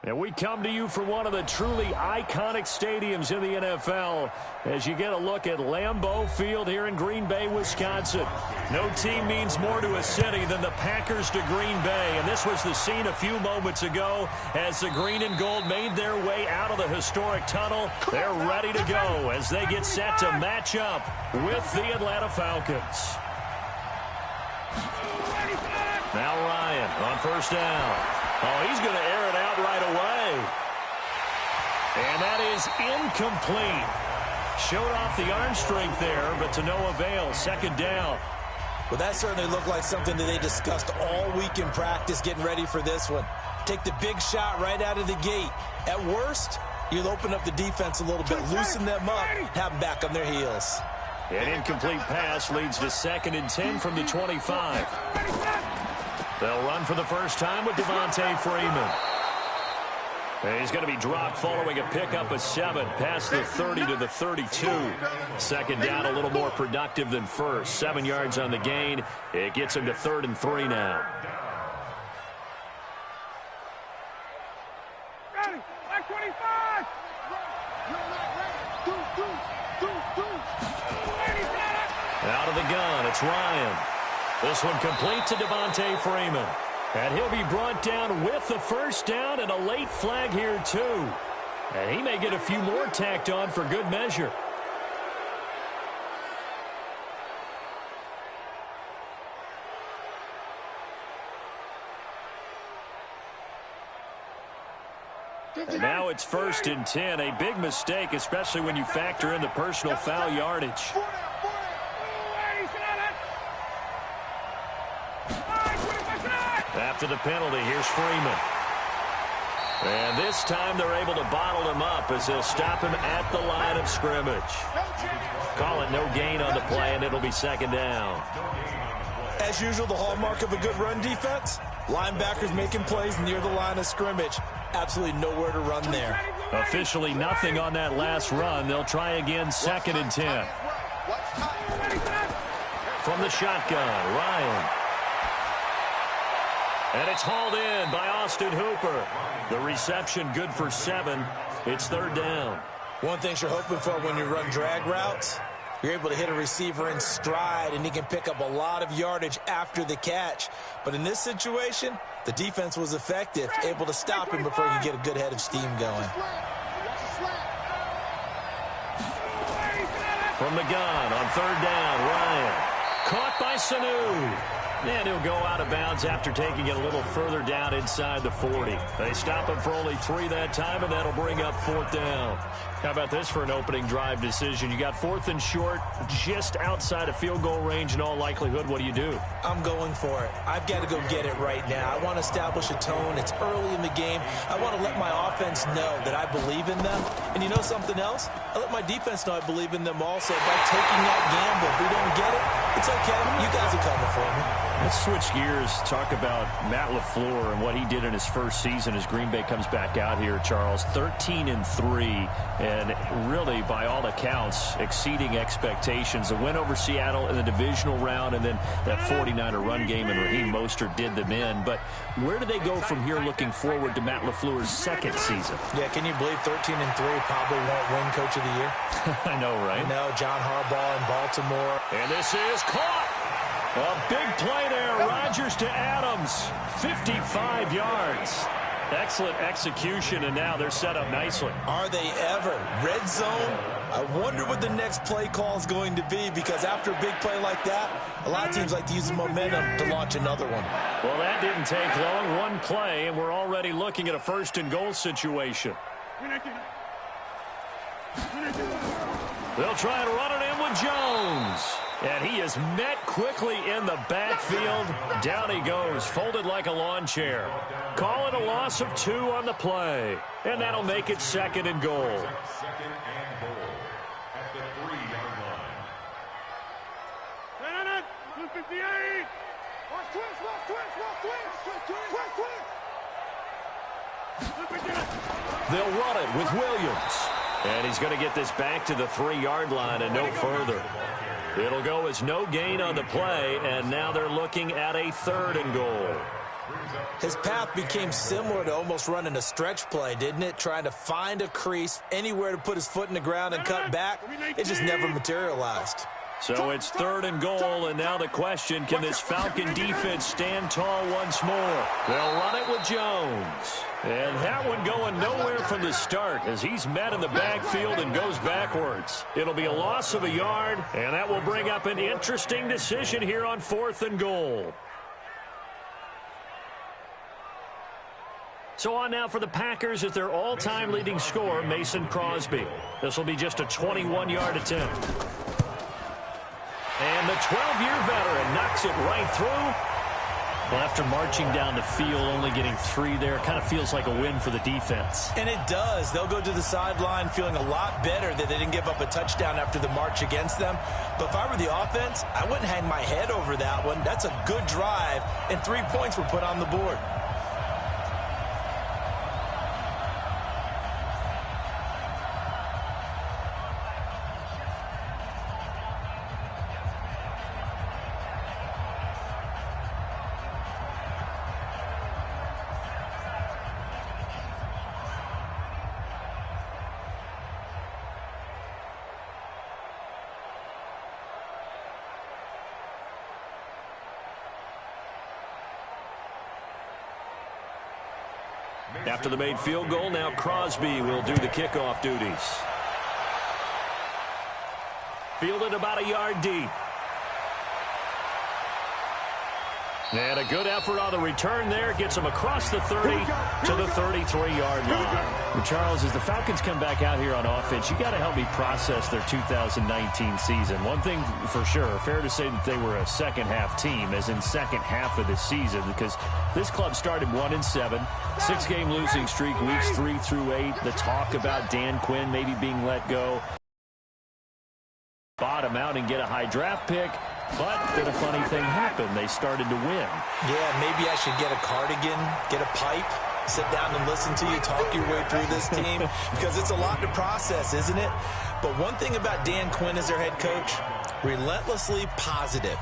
And we come to you from one of the truly iconic stadiums in the NFL as you get a look at Lambeau Field here in Green Bay, Wisconsin. No team means more to a city than the Packers to Green Bay. And this was the scene a few moments ago as the green and gold made their way out of the historic tunnel. They're ready to go as they get set to match up with the Atlanta Falcons. Now Ryan on first down. Oh, he's going to air it out right away. And that is incomplete. Showed off the arm strength there, but to no avail. Second down. Well, that certainly looked like something that they discussed all week in practice getting ready for this one. Take the big shot right out of the gate. At worst, you'll open up the defense a little bit, loosen them up, have them back on their heels. An incomplete pass leads to 2nd and 10 from the 25. They'll run for the first time with Devontae Freeman. And he's going to be dropped following a pickup of 7 past the 30 to the 32. Second down, a little more productive than first. 7 yards on the gain. It gets him to 3rd and 3 now. Out of the gun, it's Ryan. This one complete to Devontae Freeman. And he'll be brought down with the first down and a late flag here too. And he may get a few more tacked on for good measure. And now it's 1st and 10. A big mistake, especially when you factor in the personal foul yardage. After the penalty, here's Freeman. And this time they're able to bottle him up as they'll stop him at the line of scrimmage. Call it no gain on the play, and it'll be 2nd down. As usual, the hallmark of a good run defense, linebackers making plays near the line of scrimmage. Absolutely nowhere to run there. Officially nothing on that last run. They'll try again, 2nd and 10. From the shotgun, Ryan. And it's hauled in by Austin Hooper. The reception good for 7. It's 3rd down. One thing you're hoping for when you run drag routes, you're able to hit a receiver in stride, and he can pick up a lot of yardage after the catch. But in this situation, the defense was effective, able to stop him before he could get a good head of steam going. From the gun on 3rd down, Ryan. Caught by Sanu. And he'll go out of bounds after taking it a little further down inside the 40. They stop him for only 3 that time, and that'll bring up 4th down. How about this for an opening drive decision? You got 4th and short, just outside of field goal range in all likelihood. What do? I'm going for it. I've got to go get it right now. I want to establish a tone. It's early in the game. I want to let my offense know that I believe in them. And you know something else? I let my defense know I believe in them also by taking that gamble. If we don't get it, it's okay. You guys are coming for me. Let's switch gears, talk about Matt LaFleur and what he did in his first season as Green Bay comes back out here, Charles. 13 and 3, and really, by all accounts, exceeding expectations. A win over Seattle in the divisional round, and then that 49er run game, and Raheem Mostert did them in. But where do they go from here looking forward to Matt LaFleur's 2nd season? Yeah, can you believe 13 and 3 probably won't win Coach of the Year? I know, right? I know, John Harbaugh in Baltimore. And this is caught. A big play there, Rodgers to Adams, 55 yards. Excellent execution, and now they're set up nicely. Are they ever? Red zone? I wonder what the next play call is going to be, because after a big play like that, a lot of teams like to use the momentum to launch another one. Well, that didn't take long. One play, and we're already looking at a 1st and goal situation. They'll try and run it in with Jones. And he is met quickly in the backfield. Down he goes, folded like a lawn chair. Call it a loss of 2 on the play. And that'll make it 2nd and goal. They'll run it with Williams. And he's going to get this back to the 3-yard line and no further. It'll go as no gain on the play, and now they're looking at a 3rd and goal. His path became similar to almost running a stretch play, didn't it? Trying to find a crease, anywhere to put his foot in the ground and cut back. It just never materialized. So it's 3rd and goal, and now the question, can this Falcon defense stand tall once more? They'll run it with Jones. And that one going nowhere from the start as he's met in the backfield and goes backwards. It'll be a loss of a yard, and that will bring up an interesting decision here on 4th and goal. So on now for the Packers is their all-time leading scorer, Mason Crosby. This will be just a 21-yard attempt. And the 12-year veteran knocks it right through. Well, after marching down the field, only getting 3 there, kind of feels like a win for the defense. And it does. They'll go to the sideline feeling a lot better that they didn't give up a touchdown after the march against them. But if I were the offense, I wouldn't hang my head over that one. That's a good drive, and 3 points were put on the board. After the made field goal, now Crosby will do the kickoff duties. Fielded about a yard deep. And a good effort on the return there. Gets him across the 30 to the 33-yard line. Well, Charles, as the Falcons come back out here on offense, you got to help me process their 2019 season. One thing for sure, fair to say that they were a second-half team, as in second half of the season, because this club started 1-7, 6-game losing streak, weeks 3 through 8. The talk about Dan Quinn maybe being let go. Bottom out and get a high draft pick. But then a funny thing happened. They started to win. Yeah, maybe I should get a cardigan, get a pipe, sit down and listen to you talk your way through this team, because it's a lot to process, isn't it? But one thing about Dan Quinn as their head coach, relentlessly positive.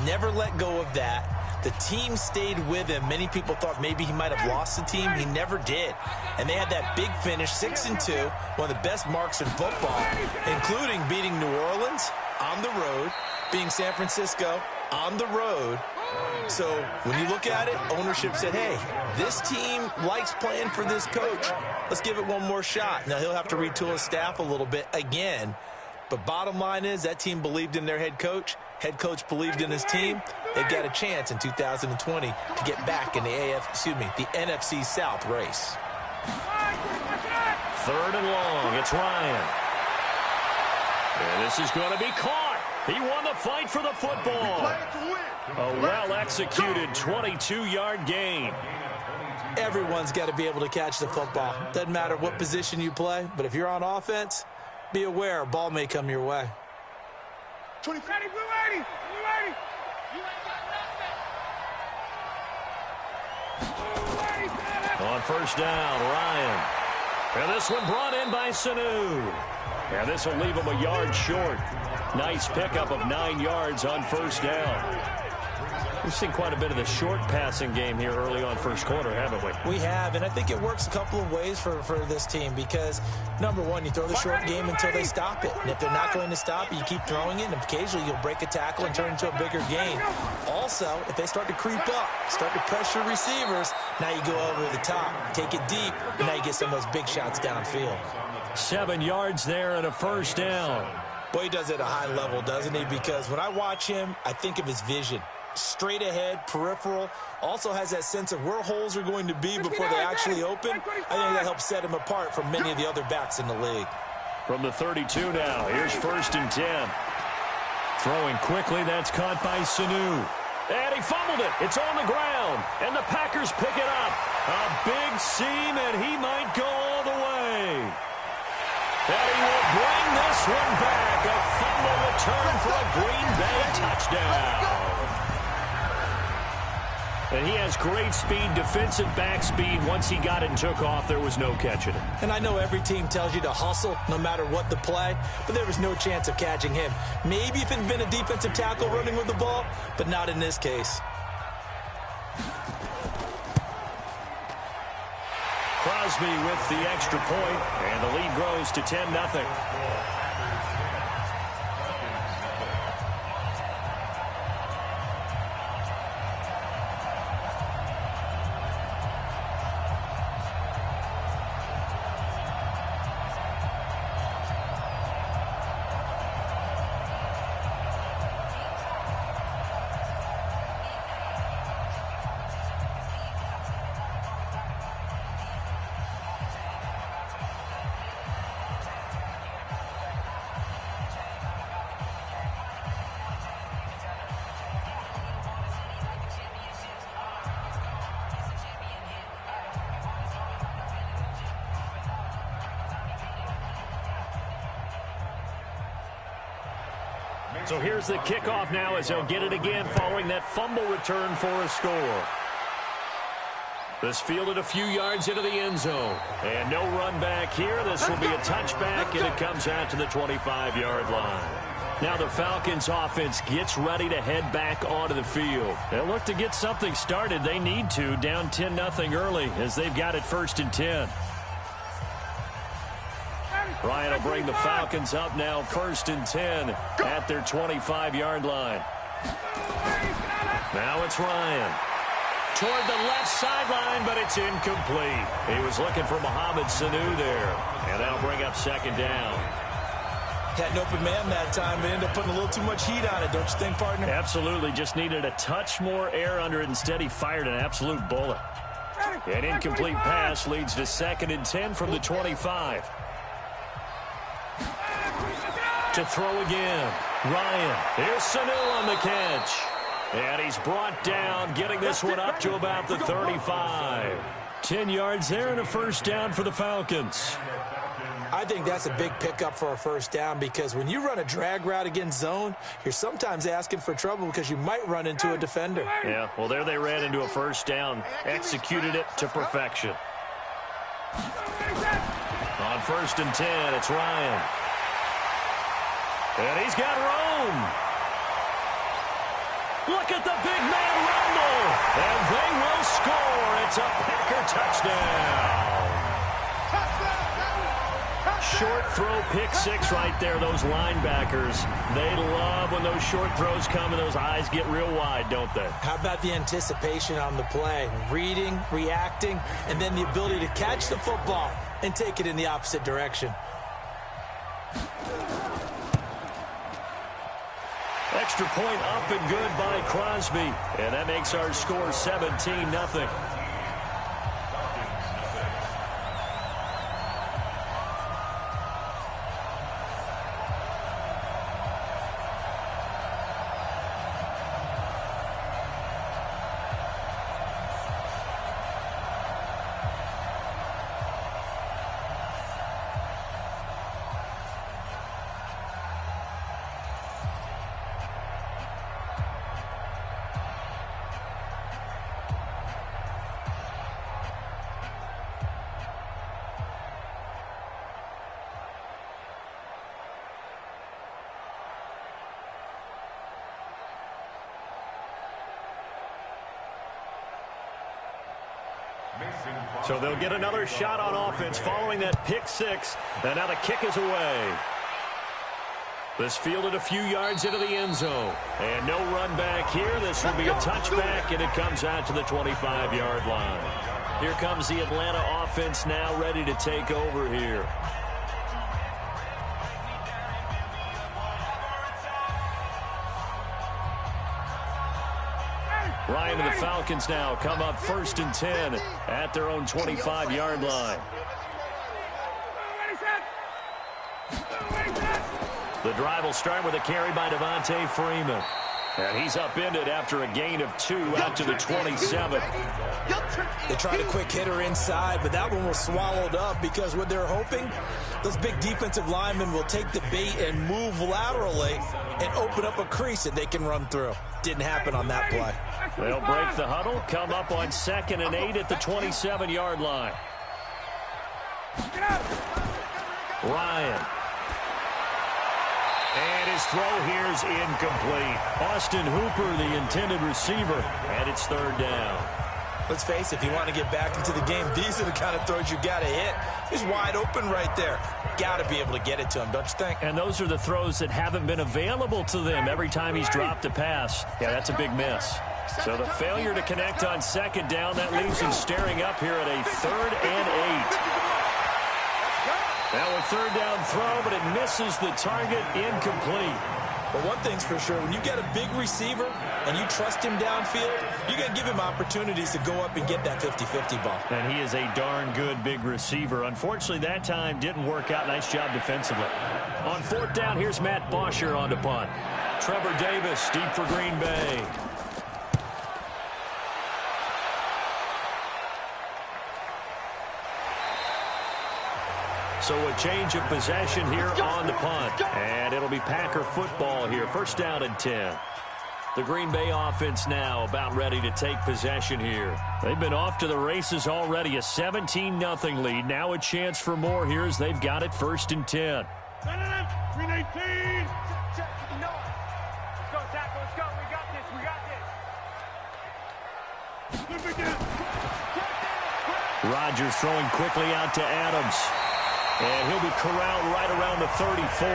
Never let go of that. The team stayed with him. Many people thought maybe he might have lost the team. He never did. And they had that big finish, 6-2, one of the best marks in football, including beating New Orleans on the road, being San Francisco on the road. So when you look at it, ownership said, hey, this team likes playing for this coach. Let's give it one more shot. Now he'll have to retool his staff a little bit again. But bottom line is that team believed in their head coach. Head coach believed in his team. They've got a chance in 2020 to get back in the NFC South race. 3rd and long. It's Ryan. And this is going to be caught. He won the fight for the football. A well-executed 22-yard gain. Everyone's got to be able to catch the football. Doesn't matter what position you play, but if you're on offense, be aware a ball may come your way. 20. Ready, blue 80. On first down, Ryan. And this one brought in by Sanu. And this will leave him a yard short. Nice pickup of 9 yards on first down. We've seen quite a bit of the short passing game here early on first quarter, haven't we? We have, and I think it works a couple of ways for this team because, number one, you throw the short game until they stop it. And if they're not going to stop it, you keep throwing it, and occasionally you'll break a tackle and turn into a bigger gain. Also, if they start to creep up, start to pressure receivers, now you go over the top, take it deep, and now you get some of those big shots downfield. 7 yards there and a first down. Boy, he does it at a high level, doesn't he? Because when I watch him, I think of his vision. Straight ahead, peripheral, also has that sense of where holes are going to be before they actually open. I think that helps set him apart from many of the other backs in the league. From the 32 now, here's 1st and 10. Throwing quickly, that's caught by Sanu. And he fumbled it. It's on the ground, and the Packers pick it up. A big seam, and he might go all the way. And he will bring this one back. A fumble return for a Green Bay touchdown. And he has great speed, defensive back speed. Once he got it and took off, there was no catching it. And I know every team tells you to hustle no matter what the play, but there was no chance of catching him. Maybe if it had been a defensive tackle running with the ball, but not in this case. Crosby with the extra point, and the lead grows to 10-0. So here's the kickoff now as they'll get it again following that fumble return for a score. This fielded a few yards into the end zone. And no run back here. This will be a touchback, and it comes out to the 25-yard line. Now the Falcons offense gets ready to head back onto the field. They'll look to get something started. They need to, down 10-0 early as they've got it 1st and 10. Ryan will bring the Falcons up now 1st and 10 at their 25-yard line. Now it's Ryan. Toward the left sideline, but it's incomplete. He was looking for Mohamed Sanu there. And that'll bring up 2nd down. Had an open man that time, but ended up putting a little too much heat on it, don't you think, partner? Absolutely. Just needed a touch more air under it. Instead, he fired an absolute bullet. An incomplete pass leads to 2nd and 10 from the 25. To throw again. Ryan. Here's Sanu on the catch. And he's brought down, getting this one up to about the 35. 10 yards there and a 1st down for the Falcons. I think that's a big pickup for a 1st down because when you run a drag route against zone, you're sometimes asking for trouble because you might run into a defender. Yeah, well, there they ran into a 1st down. Executed it to perfection. On 1st and 10, it's Ryan. And he's got room. Look at the big man rumble. And they will score. It's a Packer touchdown. Short throw, pick 6 right there. Those linebackers, they love when those short throws come and those eyes get real wide, don't they? How about the anticipation on the play? Reading, reacting, and then the ability to catch the football and take it in the opposite direction. Extra point up and good by Crosby. And that makes our score 17-0. So they'll get another shot on offense following that pick 6. And now the kick is away. This fielded a few yards into the end zone. And no run back here. This will be a touchback, and it comes out to the 25-yard line. Here comes the Atlanta offense now ready to take over here. Ryan and the Falcons now come up 1st and 10 at their own 25-yard line. The drive will start with a carry by Devontae Freeman. And he's upended after a gain of 2 out to the 27. They tried a quick hitter inside, but that one was swallowed up because what they're hoping, those big defensive linemen will take the bait and move laterally and open up a crease that they can run through. Didn't happen on that play. They'll break the huddle, come up on 2nd and 8 at the 27-yard line. Ryan. And his throw here is incomplete. Austin Hooper, the intended receiver, and it's 3rd down. Let's face it, if you want to get back into the game, these are the kind of throws you got to hit. He's wide open right there. Got to be able to get it to him, don't you think? And those are the throws that haven't been available to them every time he's dropped a pass. Yeah, that's a big miss. So the failure to connect on second down, that leaves him staring up here at a 3rd and 8. Now a third down throw, but it misses the target, incomplete. But one thing's for sure, when you get a big receiver and you trust him downfield, you're going to give him opportunities to go up and get that 50-50 ball. And he is a darn good big receiver. Unfortunately, that time didn't work out. Nice job defensively. On 4th down, here's Matt Bosher on to punt. Trevor Davis deep for Green Bay. So a change of possession here on the punt. And it'll be Packer football here. 1st down and 10. The Green Bay offense now about ready to take possession here. They've been off to the races already. A 17-0 lead. Now a chance for more here as they've got it 1st and 10. 3-18. Rodgers throwing quickly out to Adams. And he'll be corralled right around the 34.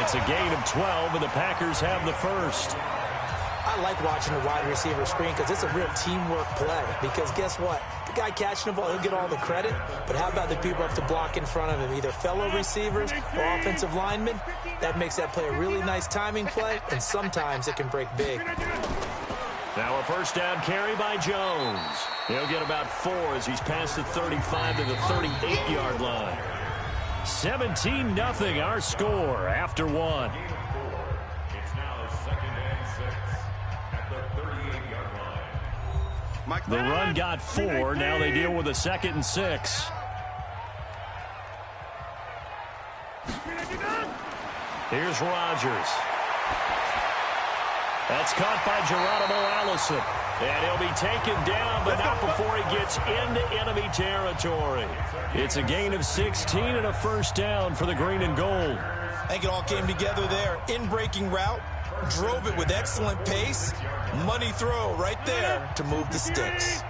It's a gain of 12, and the Packers have the first. I like watching the wide receiver screen because it's a real teamwork play. Because guess what? The guy catching the ball, he'll get all the credit. But how about the people up to block in front of him? Either fellow receivers or offensive linemen. That makes that play a really nice timing play, and sometimes it can break big. Now a 1st down carry by Jones. He'll get about 4 as he's past the 35 to the 38-yard line. 17-0 our score after 1. It's now 2nd and 6 at the 38-yard line. The run got 4. Now they deal with a 2nd and 6. Here's Rodgers. That's caught by Geronimo Allison. And he'll be taken down, but not before he gets into enemy territory. It's a gain of 16 and a 1st down for the green and gold. I think it all came together there. In-breaking route, drove it with excellent pace. Money throw right there to move the sticks.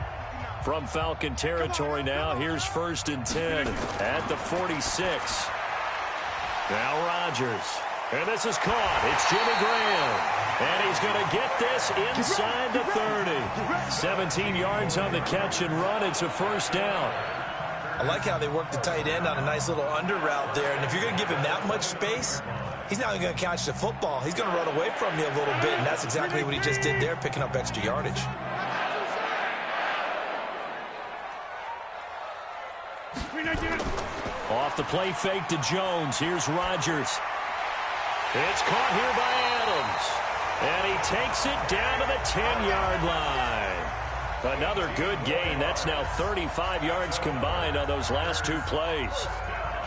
From Falcon territory now, here's 1st and 10 at the 46. Now Rodgers. And this is caught. It's Jimmy Graham. And he's going to get this inside the 30. 17 yards on the catch and run. It's a 1st down. I like how they work the tight end on a nice little under route there. And if you're going to give him that much space, he's not going to catch the football. He's going to run away from you a little bit. And that's exactly what he just did there, picking up extra yardage. Off the play fake to Jones. Here's Rodgers. It's caught here by Adams. And he takes it down to the 10-yard line. Another good gain. That's now 35 yards combined on those last 2 plays.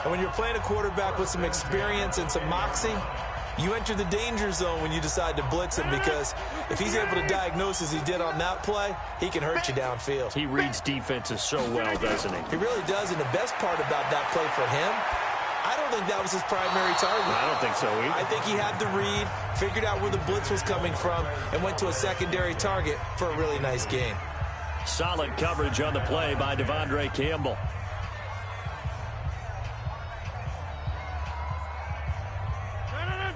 And when you're playing a quarterback with some experience and some moxie, you enter the danger zone when you decide to blitz him, because if he's able to diagnose as he did on that play, he can hurt you downfield. He reads defenses so well, doesn't he? He really does, and the best part about that play for him, I don't think that was his primary target. I don't think so either. I think he had the read, figured out where the blitz was coming from, and went to a secondary target for a really nice gain. Solid coverage on the play by Devondre Campbell.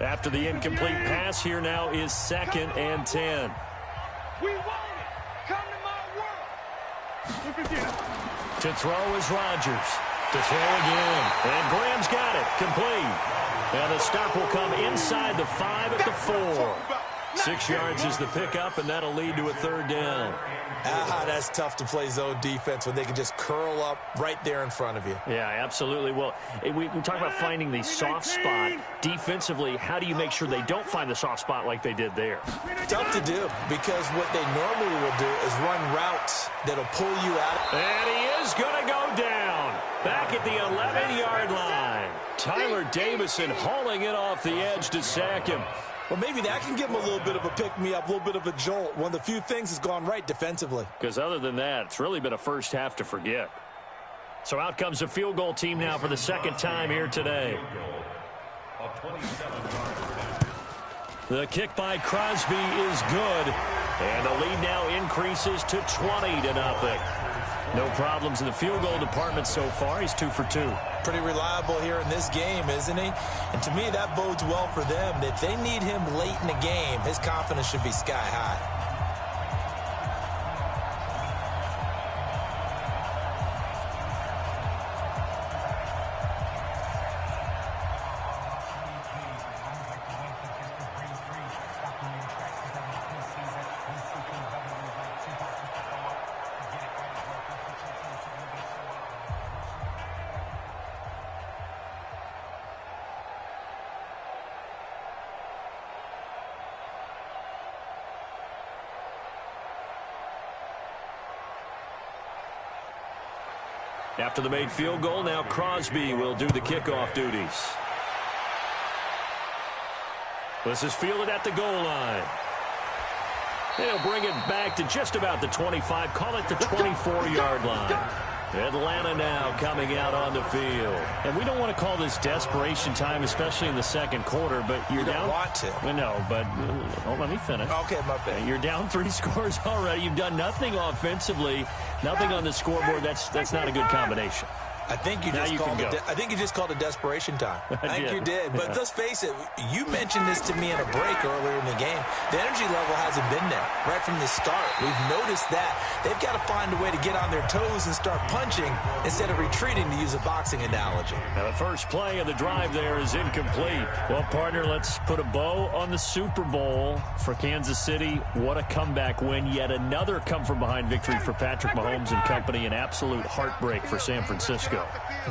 After the incomplete pass, here now is 2nd and 10. We want it. Come to my world. To throw is Rodgers. To throw again. And Graham's got it. Complete. And the stop will come inside the 5 at the 4. 6 yards is the pickup, and that'll lead to a 3rd down. That's tough to play zone defense when they can just curl up right there in front of you. Yeah, absolutely. Well, we talk about finding the soft spot. Defensively, how do you make sure they don't find the soft spot like they did there? Tough to do, because what they normally will do is run routes that'll pull you out. And he is going to go down. Back at the 11-yard line. Tyler Davison hauling it off the edge to sack him. Well, maybe that can give him a little bit of a pick-me-up, a little bit of a jolt. One of the few things has gone right defensively. Because other than that, it's really been a first half to forget. So out comes a field goal team now for the 2nd time here today. The kick by Crosby is good. And the lead now increases to 20-0. No problems in the field goal department so far. He's 2 for 2. Pretty reliable here in this game, isn't he? And to me, that bodes well for them. If they need him late in the game, his confidence should be sky high. After the made field goal, now Crosby will do the kickoff duties. This is fielded at the goal line. They'll bring it back to just about the 25. Call it the 24-yard line. Atlanta now coming out on the field. And we don't want to call this desperation time, especially in the second quarter, but you're down. You don't want to. Well, no, but let me finish. Okay, my bad. You're down 3 scores already. You've done nothing offensively, nothing on the scoreboard. That's not a good combination. I think you just called it desperation time. I think you did. But let's face it, you mentioned this to me in a break earlier in the game. The energy level hasn't been there right from the start. We've noticed that. They've got to find a way to get on their toes and start punching instead of retreating, to use a boxing analogy. Now the first play of the drive there is incomplete. Well, partner, let's put a bow on the Super Bowl for Kansas City. What a comeback win. Yet another come-from-behind victory for Patrick Mahomes and company. An absolute heartbreak for San Francisco.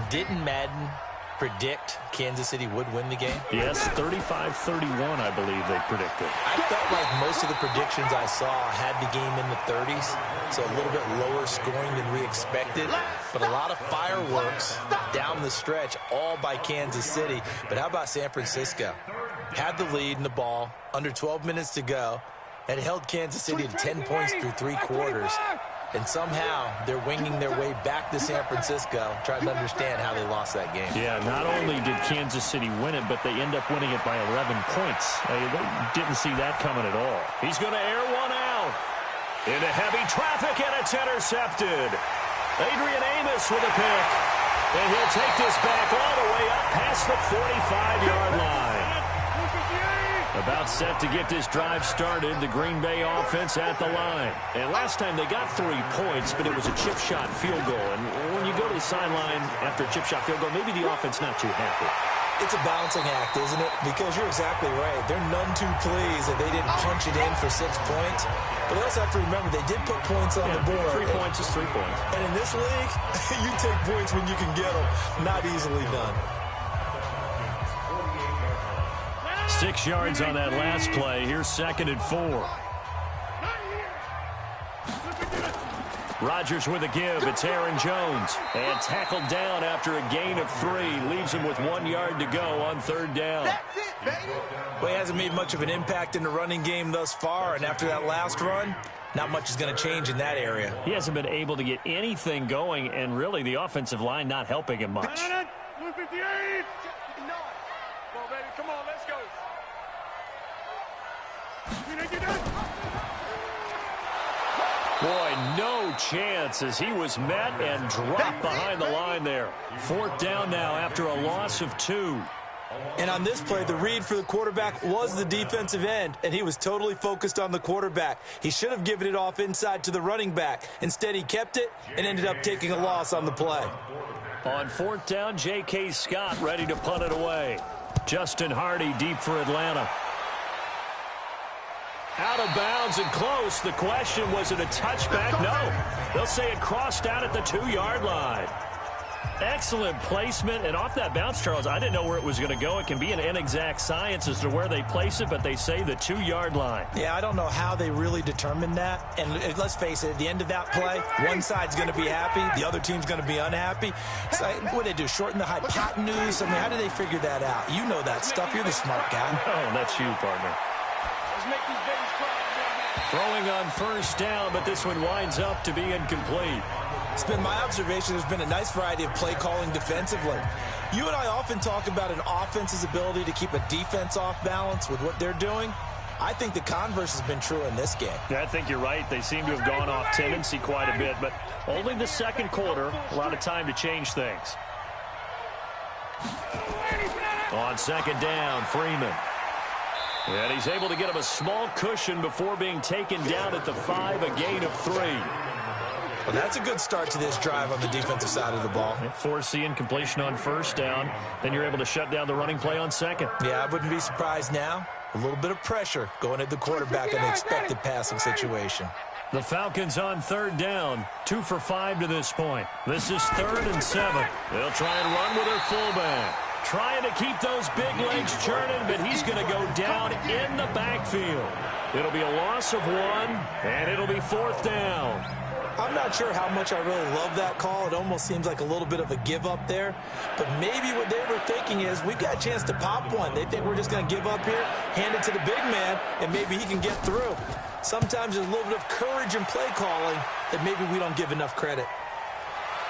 Didn't Madden predict Kansas City would win the game? Yes, 35-31, I believe they predicted. I felt like most of the predictions I saw had the game in the 30s, so a little bit lower scoring than we expected, but a lot of fireworks down the stretch, all by Kansas City. But how about San Francisco? Had the lead in the ball, under 12 minutes to go, and held Kansas City to 10 points through 3 quarters. And somehow they're winging their way back to San Francisco, trying to understand how they lost that game. Yeah, not only did Kansas City win it, but they end up winning it by 11 points. They didn't see that coming at all. He's going to air one out. Into heavy traffic, and it's intercepted. Adrian Amos with a pick. And he'll take this back all the way up past the 45-yard line. About set to get this drive started, the Green Bay offense at the line. And last time they got 3 points, but it was a chip shot field goal. And when you go to the sideline after a chip shot field goal, maybe the offense not too happy. It's a balancing act, isn't it? Because you're exactly right. They're none too pleased that they didn't punch it in for 6 points. But they also have to remember they did put points on the board. 3 points is 3 points. And in this league, you take points when you can get them. Not easily done. 6 yards on that last play. Here's 2nd and 4. Rodgers with a give. It's Aaron Jones. And tackled down after a gain of 3. Leaves him with 1 yard to go on 3rd down. Well, he hasn't made much of an impact in the running game thus far. And after that last run, not much is going to change in that area. He hasn't been able to get anything going. And really, the offensive line not helping him much. 58. Well, baby, come on, let's go. Boy, no chance as he was met and dropped behind the line there. 4th down now after a loss of 2. And on this play, the read for the quarterback was the defensive end, and he was totally focused on the quarterback. He should have given it off inside to the running back. Instead, he kept it and ended up taking a loss on the play. On 4th down, J.K. Scott ready to punt it away. Justin Hardy deep for Atlanta. Out of bounds and close. The question, was it a touchback? No. They'll say it crossed out at the 2-yard line. Excellent placement. And off that bounce, Charles, I didn't know where it was going to go. It can be an inexact science as to where they place it, but they say the 2-yard line. Yeah, I don't know how they really determined that. And let's face it, at the end of that play, one side's going to be happy, the other team's going to be unhappy. So what do they do, shorten the hypotenuse? I mean, how do they figure that out? You know that stuff. You're the smart guy. Oh, that's you, partner. Let's make these babies cry. Throwing on 1st down, but this one winds up to be incomplete. It's been my observation there's been a nice variety of play calling defensively. You and I often talk about an offense's ability to keep a defense off balance with what they're doing. I think the converse has been true in this game. Yeah, I think you're right. They seem to have gone off tendency quite a bit, but only the second quarter, a lot of time to change things. On second down, Freeman. And he's able to get him a small cushion before being taken down at the 5, a gain of 3. Well, that's a good start to this drive on the defensive side of the ball. Force the incompletion on first down. Then you're able to shut down the running play on second. Yeah, I wouldn't be surprised now. A little bit of pressure going at the quarterback in an expected passing situation. The Falcons on third down. 2 for 5 to this point. This is 3rd and 7. They'll try and run with their fullback. Trying to keep those big legs churning, but he's going to go down in the backfield. It'll be a loss of 1, and it'll be 4th down. I'm not sure how much I really love that call. It almost seems like a little bit of a give up there. But maybe what they were thinking is, we've got a chance to pop one. They think we're just going to give up here, hand it to the big man, and maybe he can get through. Sometimes there's a little bit of courage in play calling that maybe we don't give enough credit.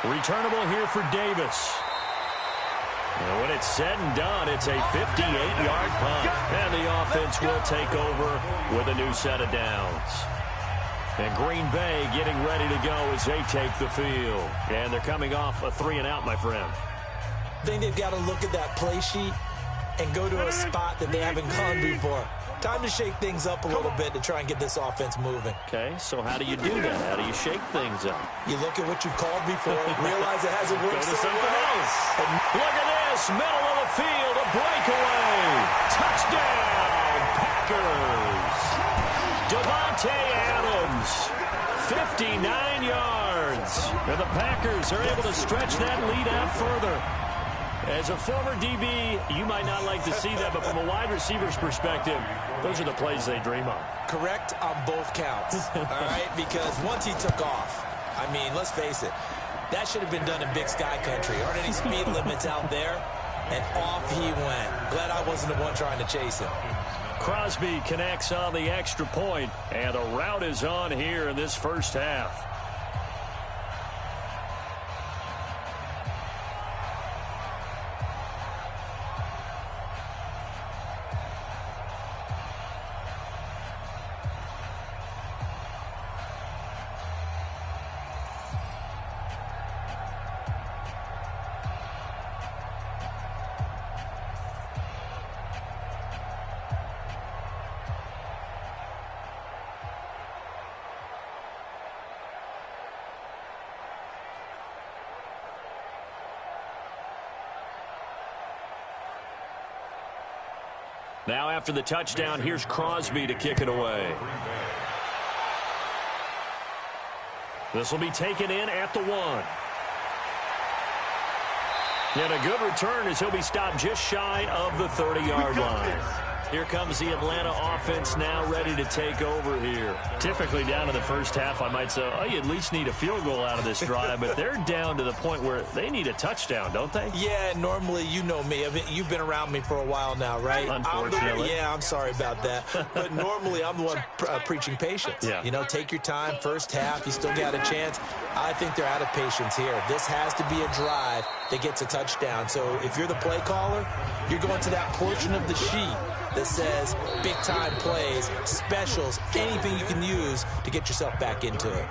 Returnable here for Davis. And when it's said and done, it's a 58-yard punt. And the offense will take over with a new set of downs. And Green Bay getting ready to go as they take the field. And they're coming off a 3-and-out, my friend. I think they've got to look at that play sheet and go to a spot that they haven't gone before. Time to shake things up a little bit to try and get this offense moving. Okay, so how do you do that? How do you shake things up? You look at what you've called before, realize it hasn't worked Go to something else. And look at this, middle of the field, a breakaway. Touchdown, Packers. Devontae Adams, 59 yards. And the Packers are able to stretch that lead out further. As a former DB, you might not like to see that, but from a wide receiver's perspective, those are the plays they dream of. Correct on both counts, all right? Because once he took off, I mean, let's face it, that should have been done in Big Sky Country. Aren't any speed limits out there? And off he went. Glad I wasn't the one trying to chase him. Crosby connects on the extra point, and a rout is on here in this first half. Now after the touchdown, here's Crosby to kick it away. This will be taken in at the 1. And a good return as he'll be stopped just shy of the 30-yard line. Here comes the Atlanta offense now ready to take over here. Typically down in the first half, I might say, oh, you at least need a field goal out of this drive, but they're down to the point where they need a touchdown, don't they? Yeah, normally, you know me. You've been around me for a while now, right? Unfortunately. I'm sorry about that. But normally, I'm the one preaching patience. Yeah. You know, take your time, first half, you still got a chance. I think they're out of patience here. This has to be a drive that gets a touchdown. So if you're the play caller, you're going to that portion of the sheet that says big-time plays, specials, anything you can use to get yourself back into it.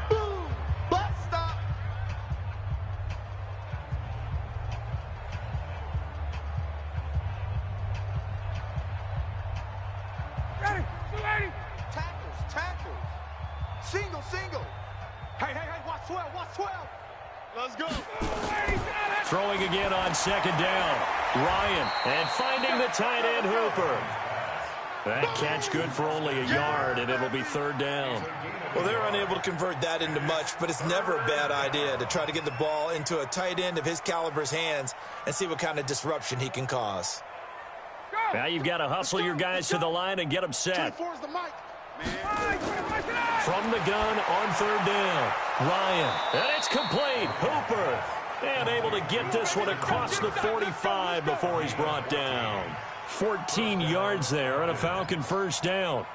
Boom! Bus stop! Ready! 280! Tackles! Single! Hey, watch 12! Let's go! Throwing again on second down. Ryan, and finding the tight end Hooper. That catch good for only a yard, and it'll be 3rd down. Well, they're unable to convert that into much, but it's never a bad idea to try to get the ball into a tight end of his caliber's hands and see what kind of disruption he can cause. Now you've got to hustle your guys to the line and get them set. From the gun on 3rd down. Ryan, and it's complete. Hooper, and able to get this one across the 45 before he's brought down. 14 yards there on a Falcon first down.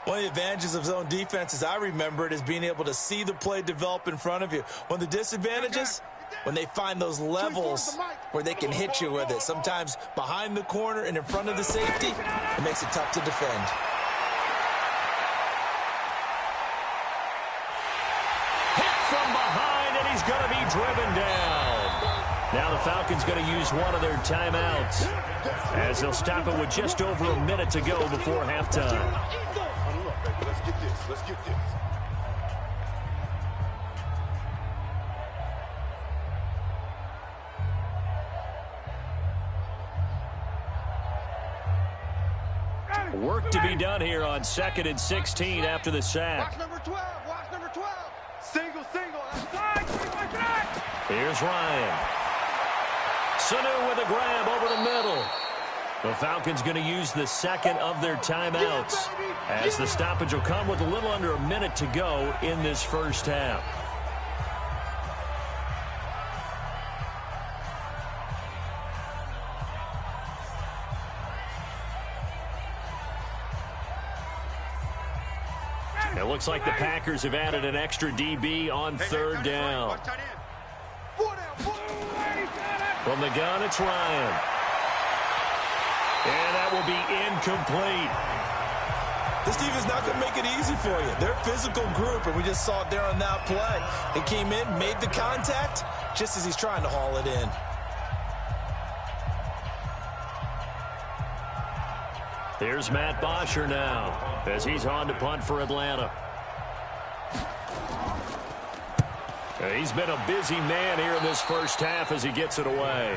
One of the advantages of zone defense, as I remember it, is being able to see the play develop in front of you. One of the disadvantages, when they find those levels where they can hit you with it. Sometimes behind the corner and in front of the safety, it makes it tough to defend. Hit from behind, and he's going to be driven down. Now the Falcons going to use one of their timeouts as they'll stop it with just over a minute to go before halftime. Let's get this. Let's get this. Work to be done here on 2nd and 16 after the sack. Watch number 12. Watch number 12. Single. Here's Ryan. Sanu with a grab over the middle. The Falcons going to use the second of their timeouts as the stoppage will come with a little under a minute to go in this first half. It looks like the Packers have added an extra DB on third down. From the gun, it's Ryan. And that will be incomplete. This defense is not going to make it easy for you. They're a physical group, and we just saw it there on that play. They came in, made the contact, just as he's trying to haul it in. Here's Matt Bosher now as he's on to punt for Atlanta. He's been a busy man here in this first half as he gets it away.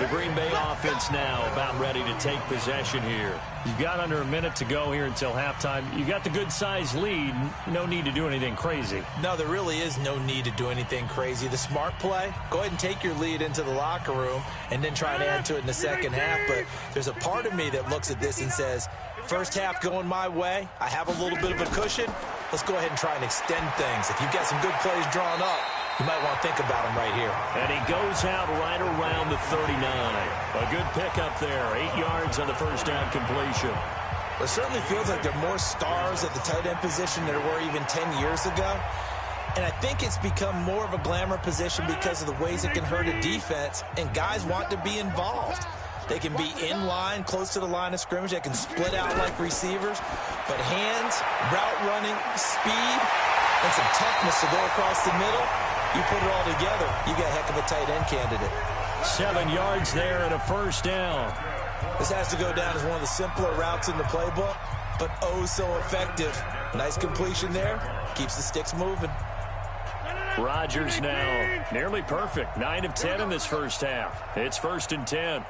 The Green Bay offense now about ready to take possession here. You've got under a minute to go here until halftime. You got the good-sized lead. No need to do anything crazy. No, there really is no need to do anything crazy. The smart play, go ahead and take your lead into the locker room and then try and add to it in the second half. But there's a part of me that looks at this and says, first half going my way, I have a little bit of a cushion. Let's go ahead and try and extend things. If you've got some good plays drawn up, you might want to think about them right here. And he goes out right around the 39. A good pickup there. 8 yards on the first down completion. It certainly feels like there are more stars at the tight end position than there were even 10 years ago. And I think it's become more of a glamour position because of the ways it can hurt a defense, and guys want to be involved. They can be in line, close to the line of scrimmage. They can split out like receivers. But hands, route running, speed, and some toughness to go across the middle, you put it all together, you got a heck of a tight end candidate. 7 yards there and a first down. This has to go down as one of the simpler routes in the playbook, but oh so effective. Nice completion there. Keeps the sticks moving. Rodgers now nearly perfect. 9 of 10 in this first half. It's 1st and 10.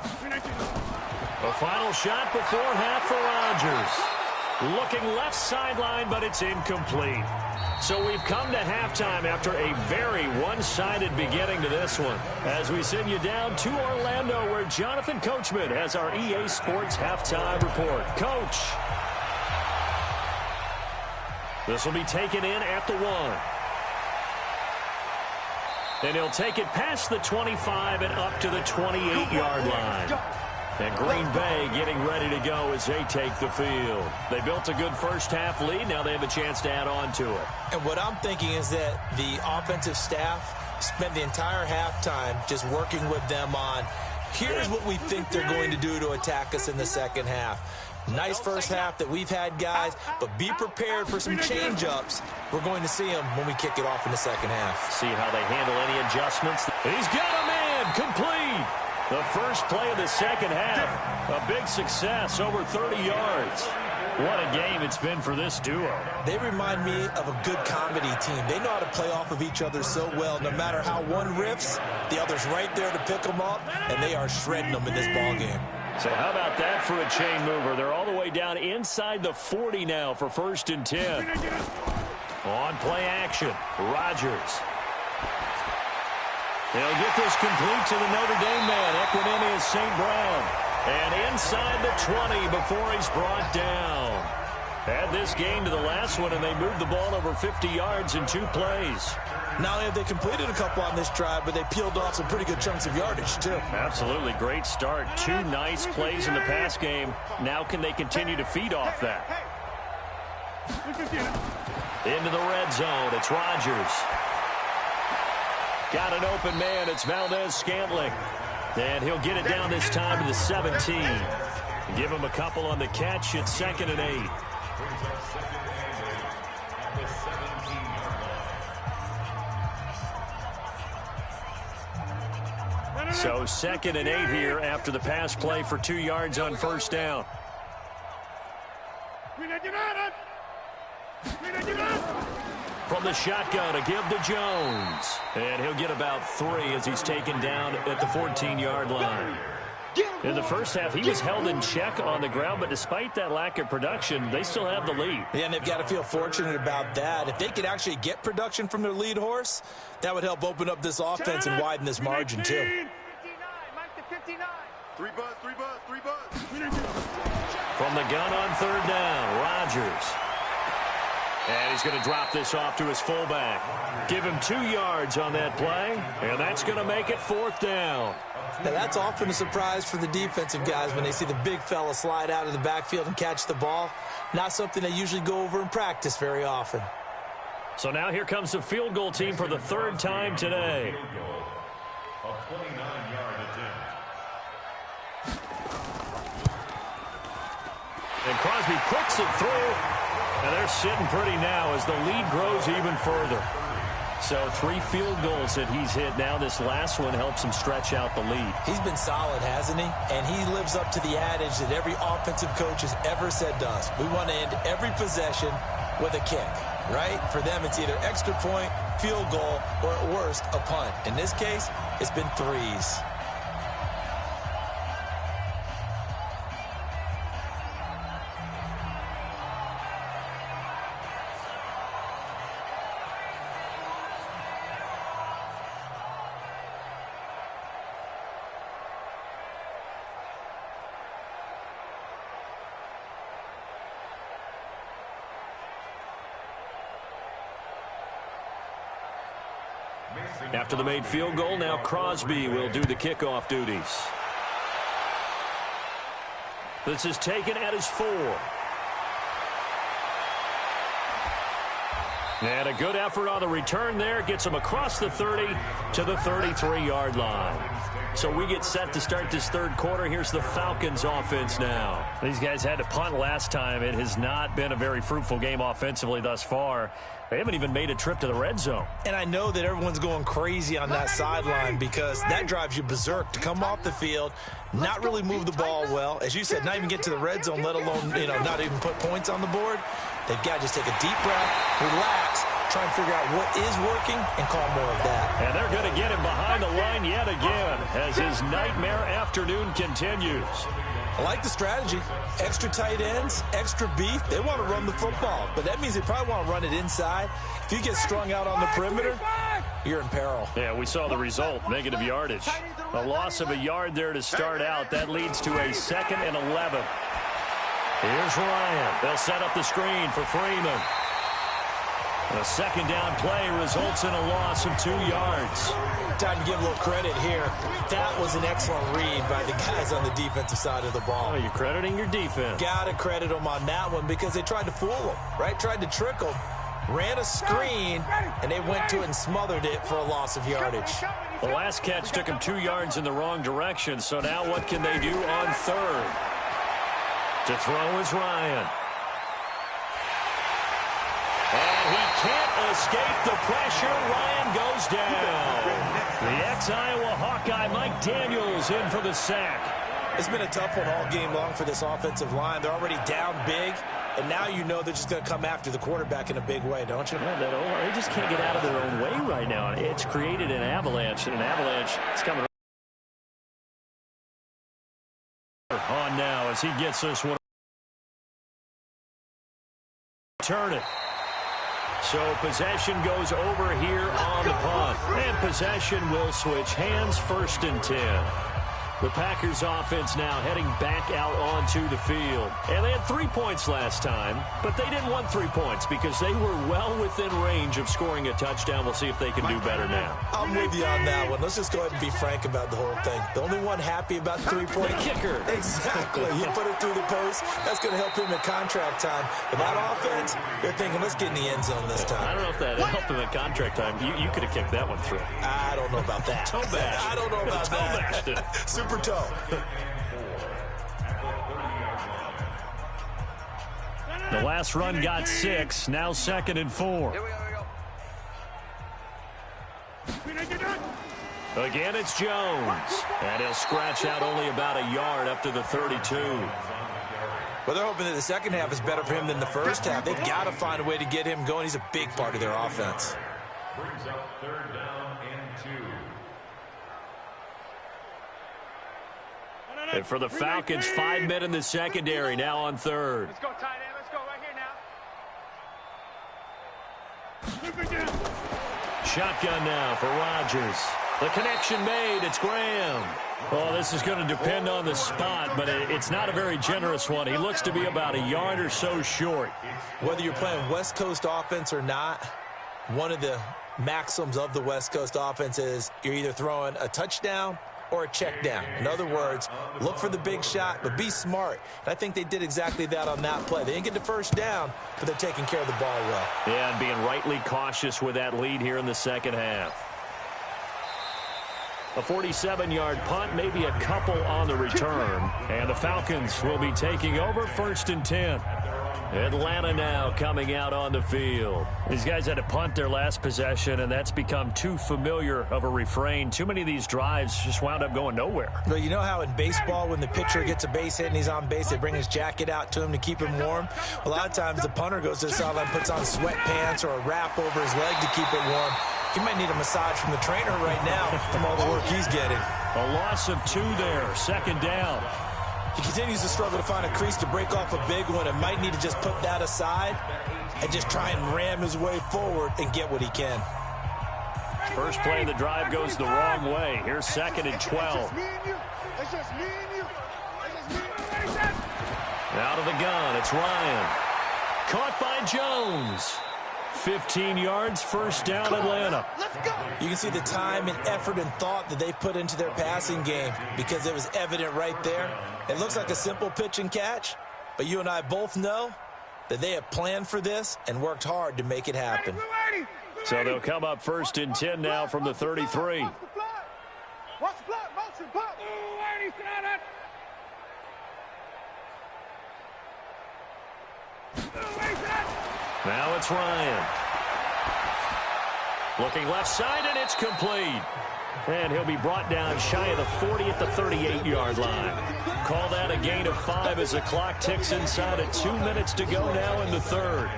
A final shot before half for Rodgers. Looking left sideline, but it's incomplete. So we've come to halftime after a very one-sided beginning to this one. As we send you down to Orlando, where Jonathan Coachman has our EA Sports halftime report. Coach. This will be taken in at the 1. And he'll take it past the 25 and up to the 28-yard line. And Green Bay getting ready to go as they take the field. They built a good first half lead. Now they have a chance to add on to it. And what I'm thinking is that the offensive staff spent the entire halftime just working with them on, here's what we think they're going to do to attack us in the second half. Nice first half that we've had, guys, but be prepared for some change-ups. We're going to see them when we kick it off in the second half. See how they handle any adjustments. He's got a man complete. The first play of the second half, a big success, over 30 yards. What a game it's been for this duo. They remind me of a good comedy team. They know how to play off of each other so well. No matter how one riffs, the other's right there to pick them up, and they are shredding them in this ballgame. So how about that for a chain mover? They're all the way down inside the 40 now for 1st and 10. On play action, Rodgers. They'll get this complete to the Notre Dame man, Equanimeous St. Brown. And inside the 20 before he's brought down. Add this game to the last one, and they moved the ball over 50 yards in 2 plays. Not only have they completed a couple on this drive, but they peeled off some pretty good chunks of yardage, too. Absolutely. Great start. 2 nice plays in the pass game. Now can they continue to feed off that? Into the red zone. It's Rodgers. Got an open man. It's Valdez-Scantling. And he'll get it down this time to the 17. Give him a couple on the catch. It's 2nd and 8. So 2nd and 8 here after the pass play for 2 yards on first down. From the shotgun, a give to Jones. And he'll get about 3 as he's taken down at the 14-yard line. In the first half, he was held in check on the ground, but despite that lack of production, they still have the lead. Yeah, and they've got to feel fortunate about that. If they could actually get production from their lead horse, that would help open up this offense and widen this margin, too. 59. 3 buzz, 3 buzz, 3 buzz. From the gun on 3rd down, Rodgers. And he's going to drop this off to his fullback. Give him 2 yards on that play, and that's going to make it 4th down. Now, that's often a surprise for the defensive guys when they see the big fella slide out of the backfield and catch the ball. Not something they usually go over in practice very often. So now here comes the field goal team for the 3rd time today. A 29-yard attempt. And Crosby puts it through. And they're sitting pretty now as the lead grows even further. So 3 field goals that he's hit now. This last one helps him stretch out the lead. He's been solid, hasn't he? And he lives up to the adage that every offensive coach has ever said to us. We want to end every possession with a kick, right? For them, it's either extra point, field goal, or at worst, a punt. In this case, it's been 3s. After the made field goal, now Crosby will do the kickoff duties. This is taken at his 4. And a good effort on the return there. Gets him across the 30 to the 33-yard line. So we get set to start this 3rd quarter. Here's the Falcons offense now. These guys had to punt last time. It has not been a very fruitful game offensively thus far. They haven't even made a trip to the red zone. And I know that everyone's going crazy on that sideline because that drives you berserk to come off the field, not really move the ball well. As you said, not even get to the red zone, let alone, not even put points on the board. They've got to just take a deep breath, relax, try and figure out what is working and call more of that. And they're going to get him behind the line yet again as his nightmare afternoon continues. I like the strategy. Extra tight ends, extra beef. They want to run the football, but that means they probably want to run it inside. If you get strung out on the perimeter, you're in peril. Yeah, we saw the result, negative yardage. A loss of a yard there to start out. That leads to a 2nd and 11. Here's Ryan. They'll set up the screen for Freeman. A 2nd down play results in a loss of 2 yards. Time to give a little credit here. That was an excellent read by the guys on the defensive side of the ball. Oh, you're crediting your defense. Got to credit them on that one because they tried to fool them, right? Tried to trick them. Ran a screen, and they went to it and smothered it for a loss of yardage. The last catch took him 2 yards in the wrong direction, so now what can they do on 3rd? To throw is Ryan. And he can't escape the pressure. Ryan goes down. The ex-Iowa Hawkeye Mike Daniels in for the sack. It's been a tough one all game long for this offensive line. They're already down big, and now you know they're just going to come after the quarterback in a big way, don't you? Yeah, they just can't get out of their own way right now. It's created an avalanche, and an avalanche is coming on now as he gets this one. Turn it. So possession goes over here on the punt. And possession will switch hands, 1st and 10. The Packers offense now heading back out onto the field. And they had 3 points last time, but they didn't want 3 points because they were well within range of scoring a touchdown. We'll see if they can do better now. I'm with you on that one. Let's just go ahead and be frank about the whole thing. The only one happy about the three-point kicker. Exactly. He put it through the post. That's going to help him in contract time. But that offense, they're thinking, let's get in the end zone this time. I don't know if that helped him in contract time. You could have kicked that one through. I don't know about that. Toe bash. I don't know about that. Super toe. The last run got 6. Now 2nd and 4. Here we go. Again, it's Jones. And he'll scratch out only about a yard up to the 32. Well, they're hoping that the second half is better for him than the first half. They've got to find a way to get him going. He's a big part of their offense. Brings up 3rd down and 2. And for the Falcons, 5 men in the secondary now on 3rd. Let's go, tight end. Let's go right here now. Shotgun now for Rodgers. The connection made. It's Graham. Oh, this is going to depend on the spot, but it's not a very generous one. He looks to be about a yard or so short. Whether you're playing West Coast offense or not, one of the maxims of the West Coast offense is you're either throwing a touchdown or a check down. In other words, look for the big shot, but be smart. And I think they did exactly that on that play. They didn't get the first down, but they're taking care of the ball well. Yeah, and being rightly cautious with that lead here in the second half. A 47-yard punt, maybe a couple on the return. And the Falcons will be taking over 1st and 10. Atlanta now coming out on the field. These guys had to punt their last possession, and that's become too familiar of a refrain. Too many of these drives just wound up going nowhere. But you know how in baseball, when the pitcher gets a base hit and he's on base, they bring his jacket out to him to keep him warm? A lot of times the punter goes to the sideline, puts on sweatpants or a wrap over his leg to keep it warm. He might need a massage from the trainer right now from all the work he's getting. A loss of 2 there, 2nd down. He continues to struggle to find a crease to break off a big one and might need to just put that aside and just try and ram his way forward and get what he can. First play of the drive goes the wrong way. Here's 2nd and 12. It's just me and you. Out of the gun, it's Ryan. Caught by Jones. 15 yards, 1st down, Atlanta. Let's go. You can see the time and effort and thought that they put into their passing game because it was evident right there. It looks like a simple pitch and catch, but you and I both know that they have planned for this and worked hard to make it happen. So they'll come up 1st and 10 now from the 33. Watch the block. Motion, block. Now it's Ryan. Looking left side, and it's complete. And he'll be brought down shy of the 40 at the 38-yard line. Call that a gain of 5 as the clock ticks inside at 2 minutes to go now in the 3rd.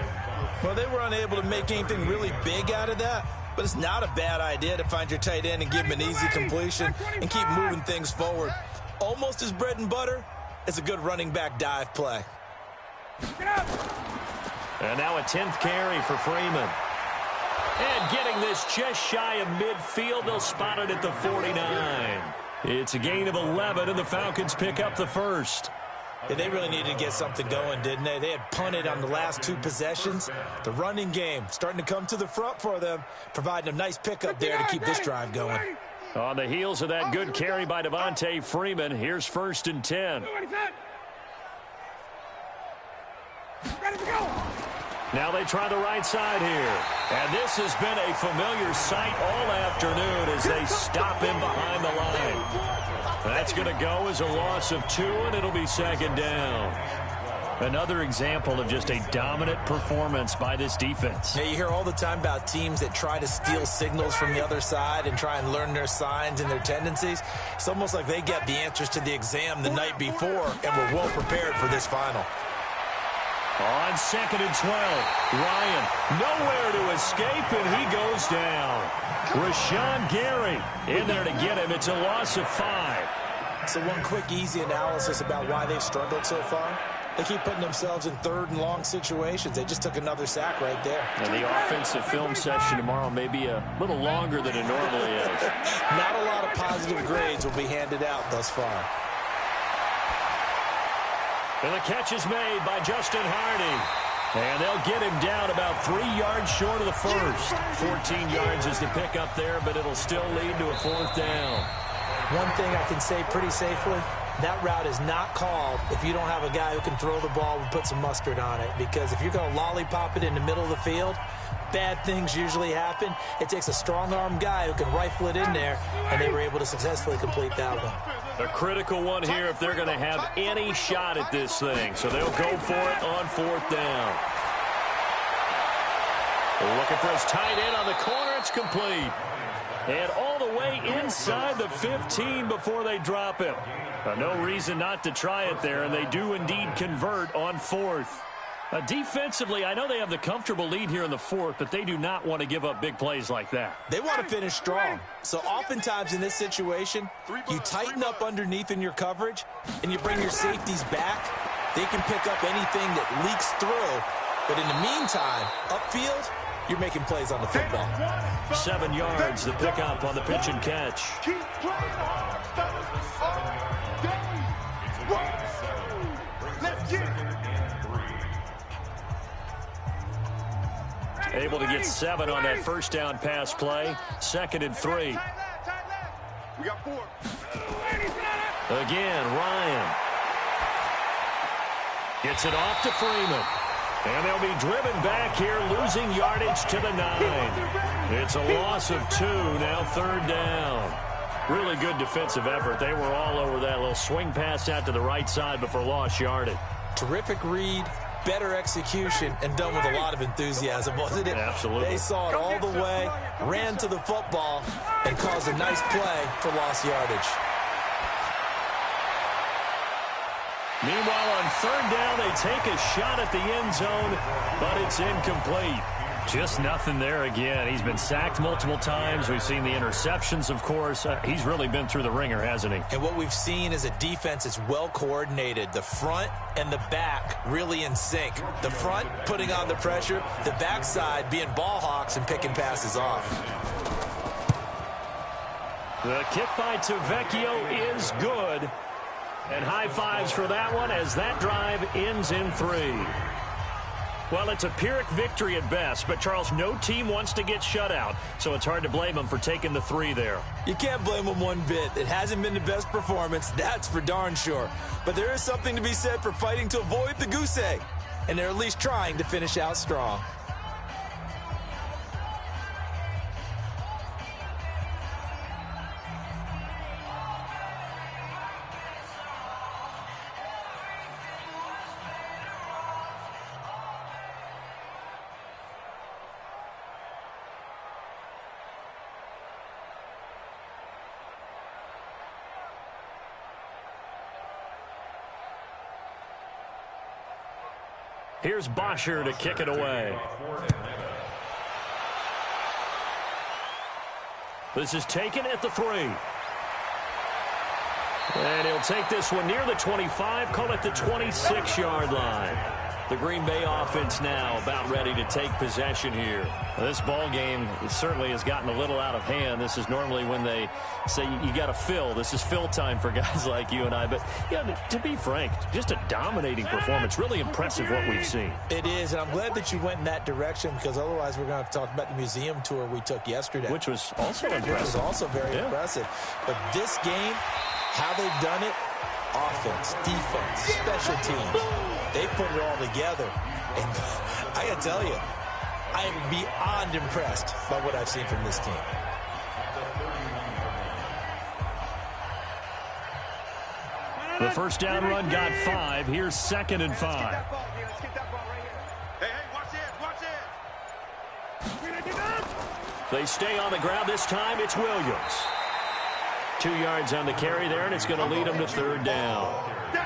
Well, they were unable to make anything really big out of that, but it's not a bad idea to find your tight end and give him an easy completion and keep moving things forward. Almost as bread and butter as a good running back dive play. And now a 10th carry for Freeman. And getting this just shy of midfield, they'll spot it at the 49. It's a gain of 11, and the Falcons pick up the 1st. Yeah, they really needed to get something going, didn't they? They had punted on the last 2 possessions. The running game starting to come to the front for them, providing a nice pickup there to keep this drive going. On the heels of that good carry by Devontae Freeman, here's 1st and 10. Ready to go. Now they try the right side here. And this has been a familiar sight all afternoon as they stop him behind the line. That's going to go as a loss of 2, and it'll be 2nd down. Another example of just a dominant performance by this defense. Yeah, you hear all the time about teams that try to steal signals from the other side and try and learn their signs and their tendencies. It's almost like they got the answers to the exam the night before and were well prepared for this final. On 2nd and 12, Ryan nowhere to escape, and he goes down. Rashawn Gary in there to get him. It's a loss of 5. So one quick, easy analysis about why they've struggled so far. They keep putting themselves in third and long situations. They just took another sack right there. And the offensive film session tomorrow may be a little longer than it normally is. Not a lot of positive grades will be handed out thus far. And the catch is made by Justin Hardy. And they'll get him down about 3 yards short of the first. 14 yards is the pickup there, but it'll still lead to a fourth down. One thing I can say pretty safely, that route is not called if you don't have a guy who can throw the ball and put some mustard on it. Because if you're going to lollipop it in the middle of the field, bad things usually happen. It takes a strong-arm guy who can rifle it in there, and they were able to successfully complete that one. A critical one here if they're going to have any shot at this thing. So they'll go for it on fourth down. They're looking for his tight end on the corner. It's complete. And all the way inside the 15 before they drop him. No reason not to try it there, and they do indeed convert on fourth. Defensively, I know they have the comfortable lead here in the fourth, but they do not want to give up big plays like that. They want to finish strong. So oftentimes in this situation, you tighten up underneath in your coverage, and you bring your safeties back. They can pick up anything that leaks through. But in the meantime, upfield, you're making plays on the football. 7 yards, the pickup on the pitch and catch. Keep playing hard, fellas. Let's get it. Able to get 7 on that first down pass play. 2nd and 3. We got 4. Again, Ryan. Gets it off to Freeman. And they'll be driven back here, losing yardage to the 9. It's a loss of 2, now 3rd down. Really good defensive effort. They were all over that little swing pass out to the right side before lost yardage. Terrific read, better execution, and done with a lot of enthusiasm, wasn't it? Absolutely. They saw it all the way, ran to the football, and caused a nice play for lost yardage. Meanwhile, on 3rd down, they take a shot at the end zone, but it's incomplete. Just nothing there again. He's been sacked multiple times. We've seen the interceptions, of course. He's really been through the ringer, hasn't he? And what we've seen is a defense that's well coordinated. The front and the back really in sync. The front putting on the pressure, the backside being ball hawks and picking passes off. The kick by Tavecchio is good. And high fives for that one as that drive ends in 3. Well, it's a Pyrrhic victory at best, but, Charles, no team wants to get shut out, so it's hard to blame them for taking the 3 there. You can't blame them one bit. It hasn't been the best performance, that's for darn sure. But there is something to be said for fighting to avoid the goose egg, and they're at least trying to finish out strong. Here's Bosher to kick it away. This is taken at the 3. And he'll take this one near the 25, call it the 26-yard line. The Green Bay offense now about ready to take possession here. This ball game certainly has gotten a little out of hand. This is normally when they say you got to fill. This is fill time for guys like you and I. But, yeah, to be frank, just a dominating performance. Really impressive what we've seen. It is, and I'm glad that you went in that direction because otherwise we're going to have to talk about the museum tour we took yesterday. Which was also impressive. Which was also very impressive. But this game, how they've done it, offense, defense, special teams, they put it all together. And I got to tell you, I am beyond impressed by what I've seen from this team. The first down run got 5. Here's 2nd and 5. Hey, watch it. They stay on the ground this time. It's Williams. 2 yards on the carry there, and it's going to lead them to 3rd down.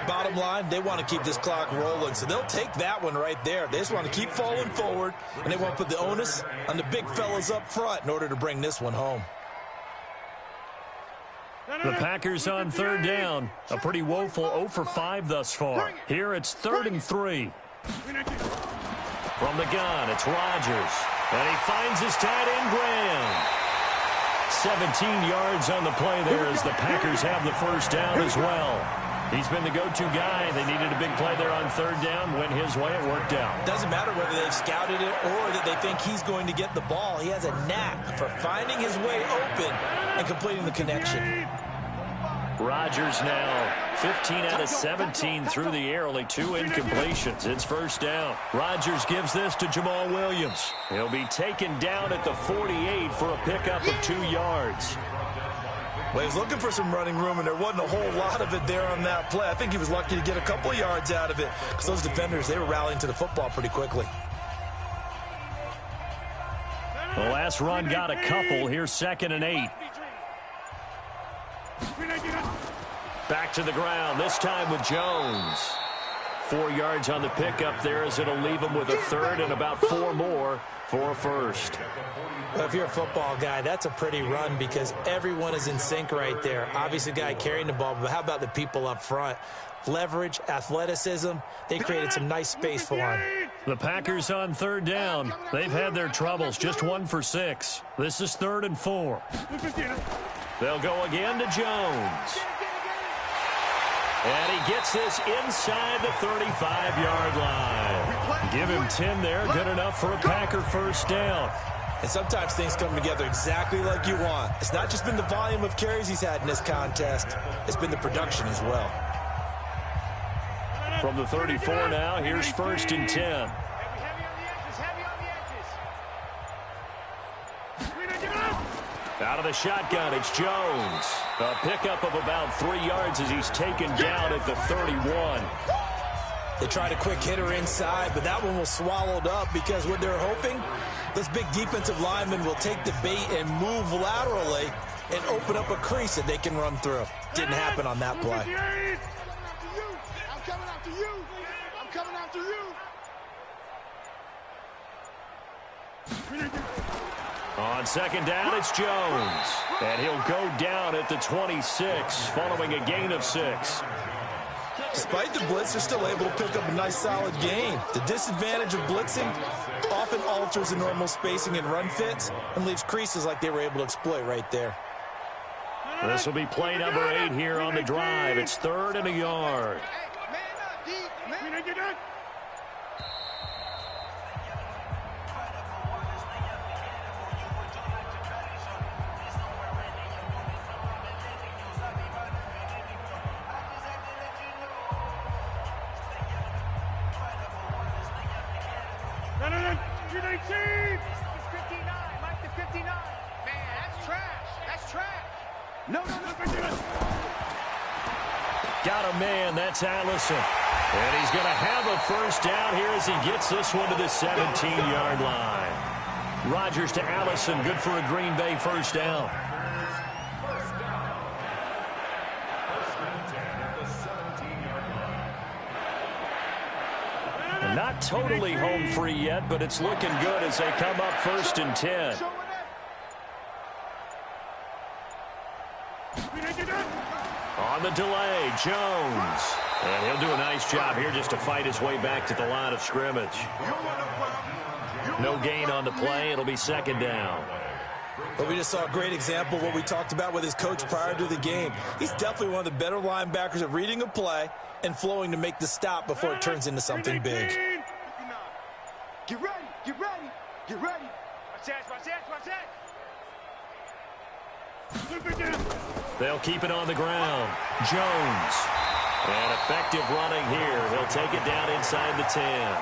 Bottom line, they want to keep this clock rolling, so they'll take that one right there. They just want to keep falling forward, and they want to put the onus on the big fellas up front in order to bring this one home. The Packers on third down. A pretty woeful 0 for 5 thus far. Here it's 3rd and 3. From the gun, it's Rodgers. And he finds his tight end, Graham. 17 yards on the play there as the Packers have the first down as well. He's been the go-to guy. They needed a big play there on third down. Went his way. It worked out. Doesn't matter whether they've scouted it or that they think he's going to get the ball. He has a knack for finding his way open and completing the connection. Rodgers now 15 out of 17 through the air. Only 2 incompletions. It's first down. Rodgers gives this to Jamal Williams. He'll be taken down at the 48 for a pickup of 2 yards. Well, he was looking for some running room, and there wasn't a whole lot of it there on that play. I think he was lucky to get a couple of yards out of it because those defenders, they were rallying to the football pretty quickly. The last run got a couple. Here's 2nd and 8. Back to the ground, this time with Jones. 4 yards on the pickup there as it'll leave him with a 3rd and about 4 more for a first. Well, if you're a football guy, that's a pretty run because everyone is in sync right there. Obviously, the guy carrying the ball, but how about the people up front? Leverage, athleticism, they created some nice space for him. The Packers on third down. They've had their troubles, just 1 for 6. This is 3rd and 4. They'll go again to Jones. And he gets this inside the 35-yard line. Give him 10 there, good enough for a Packer first down. And sometimes things come together exactly like you want. It's not just been the volume of carries he's had in this contest. It's been the production as well. From the 34 now, here's 1st and 10. Out of the shotgun, it's Jones. A pickup of about 3 yards as he's taken down at the 31. They tried a quick hitter inside, but that one was swallowed up because what they're hoping, this big defensive lineman will take the bait and move laterally and open up a crease that they can run through. Didn't happen on that play. I'm coming after you. I'm coming after you. On 2nd down, it's Jones. And he'll go down at the 26 following a gain of 6. Despite the blitz, they're still able to pick up a nice solid gain. The disadvantage of blitzing often alters the normal spacing and run fits and leaves creases like they were able to exploit right there. This will be play number 8 here on the drive. It's 3rd and a yard. Man up, D. Man. You're 19. It's 59. Mike the 59. Man, that's trash. That's trash. No. Got a man. That's Allison. And he's going to have a first down here as he gets this one to the 17-yard line. Rodgers to Allison. Good for a Green Bay first down. Not totally home free yet, but it's looking good as they come up 1st and 10. On the delay, Jones. And he'll do a nice job here just to fight his way back to the line of scrimmage. No gain on the play. It'll be 2nd down. But we just saw a great example of what we talked about with his coach prior to the game. He's definitely one of the better linebackers at reading a play and flowing to make the stop before it turns into something big. Get ready. Get ready. Get ready. Watch that. They'll keep it on the ground. Jones. And effective running here. He'll take it down inside the 10.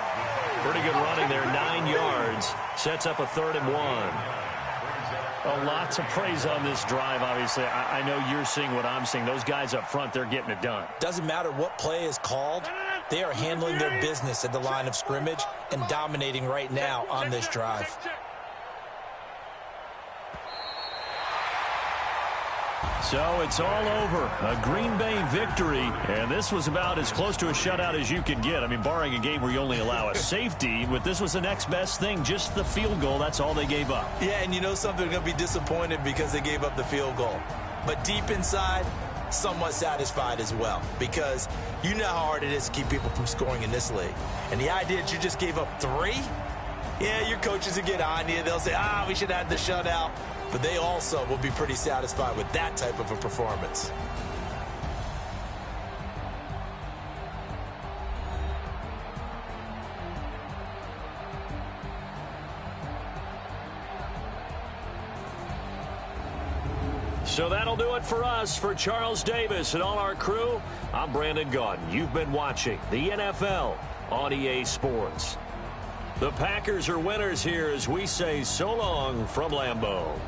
Pretty good running there, 9 yards. Sets up a 3rd and 1. Lots of praise on this drive, obviously. I know you're seeing what I'm seeing. Those guys up front, they're getting it done. Doesn't matter what play is called. They are handling their business at the line of scrimmage and dominating right now on this drive. So it's all over. A Green Bay victory. And this was about as close to a shutout as you could get. I mean, barring a game where you only allow a safety, but this was the next best thing. Just the field goal. That's all they gave up. Yeah, and you know something, they're going to be disappointed because they gave up the field goal. but deep inside, somewhat satisfied as well, because you know how hard it is to keep people from scoring in this league. And the idea that you just gave up 3, yeah, your coaches will get on you. They'll say, we should have the shutout. But they also will be pretty satisfied with that type of a performance. So that'll do it for us. For Charles Davis and all our crew, I'm Brandon Gaudin. You've been watching the NFL on EA Sports. The Packers are winners here as we say so long from Lambeau.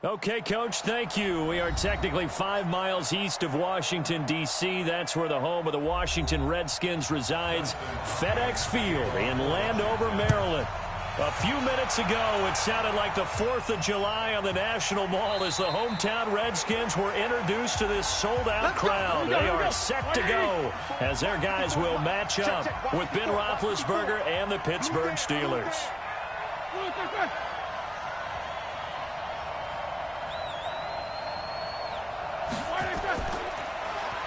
Okay, Coach, thank you. We are technically 5 miles east of Washington, D.C. That's where the home of the Washington Redskins resides, FedEx Field in Landover, Maryland. A few minutes ago, it sounded like the 4th of July on the National Mall as the hometown Redskins were introduced to this sold-out crowd. They are set to go as their guys will match up with Ben Roethlisberger and the Pittsburgh Steelers.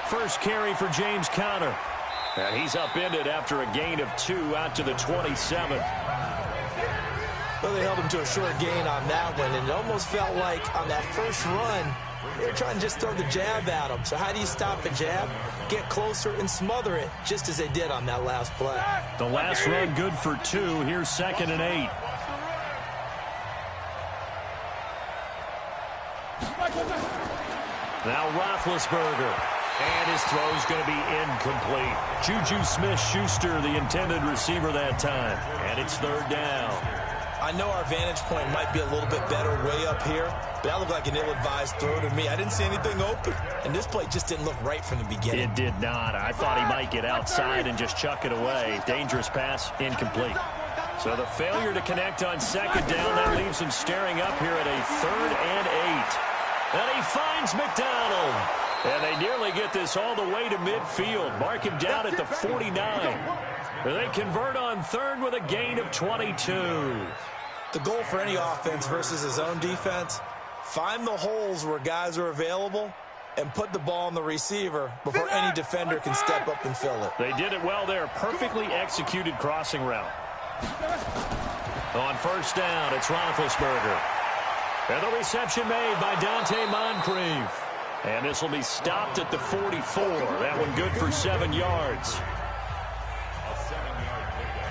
First carry for James Conner. And he's upended after a gain of 2 out to the 27. Well, they held him to a short gain on that one, and it almost felt like on that first run, they were trying to just throw the jab at him. So how do you stop a jab? Get closer and smother it, just as they did on that last play. The last run good for 2. Here's 2nd and 8. Now Roethlisberger. And his throw's going to be incomplete. Juju Smith-Schuster, the intended receiver that time. And it's 3rd down. I know our vantage point might be a little bit better way up here, but that looked like an ill-advised throw to me. I didn't see anything open, and this play just didn't look right from the beginning. It did not. I thought he might get outside and just chuck it away. Dangerous pass, incomplete. So the failure to connect on 2nd down, that leaves him staring up here at a 3rd and 8. And he finds McDonald. And they nearly get this all the way to midfield. Mark him down at the 49. They convert on 3rd with a gain of 22. The goal for any offense versus his own defense, find the holes where guys are available and put the ball on the receiver before any defender can step up and fill it. They did it well there. Perfectly executed crossing route. On 1st down, it's Roethlisberger. And the reception made by Dante Moncrief. And this will be stopped at the 44. That one good for 7 yards. A 7-yard pickup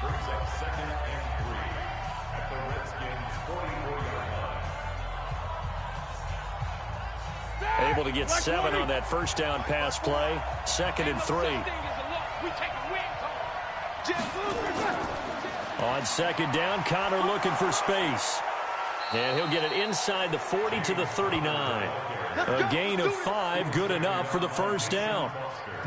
brings up 2nd and 3 at the Redskins' 44-yard line. Able to get 7 on that 1st down pass play. 2nd and 3. On 2nd down, Conner looking for space. And he'll get it inside the 40 to the 39. A gain of 5, good enough for the 1st down.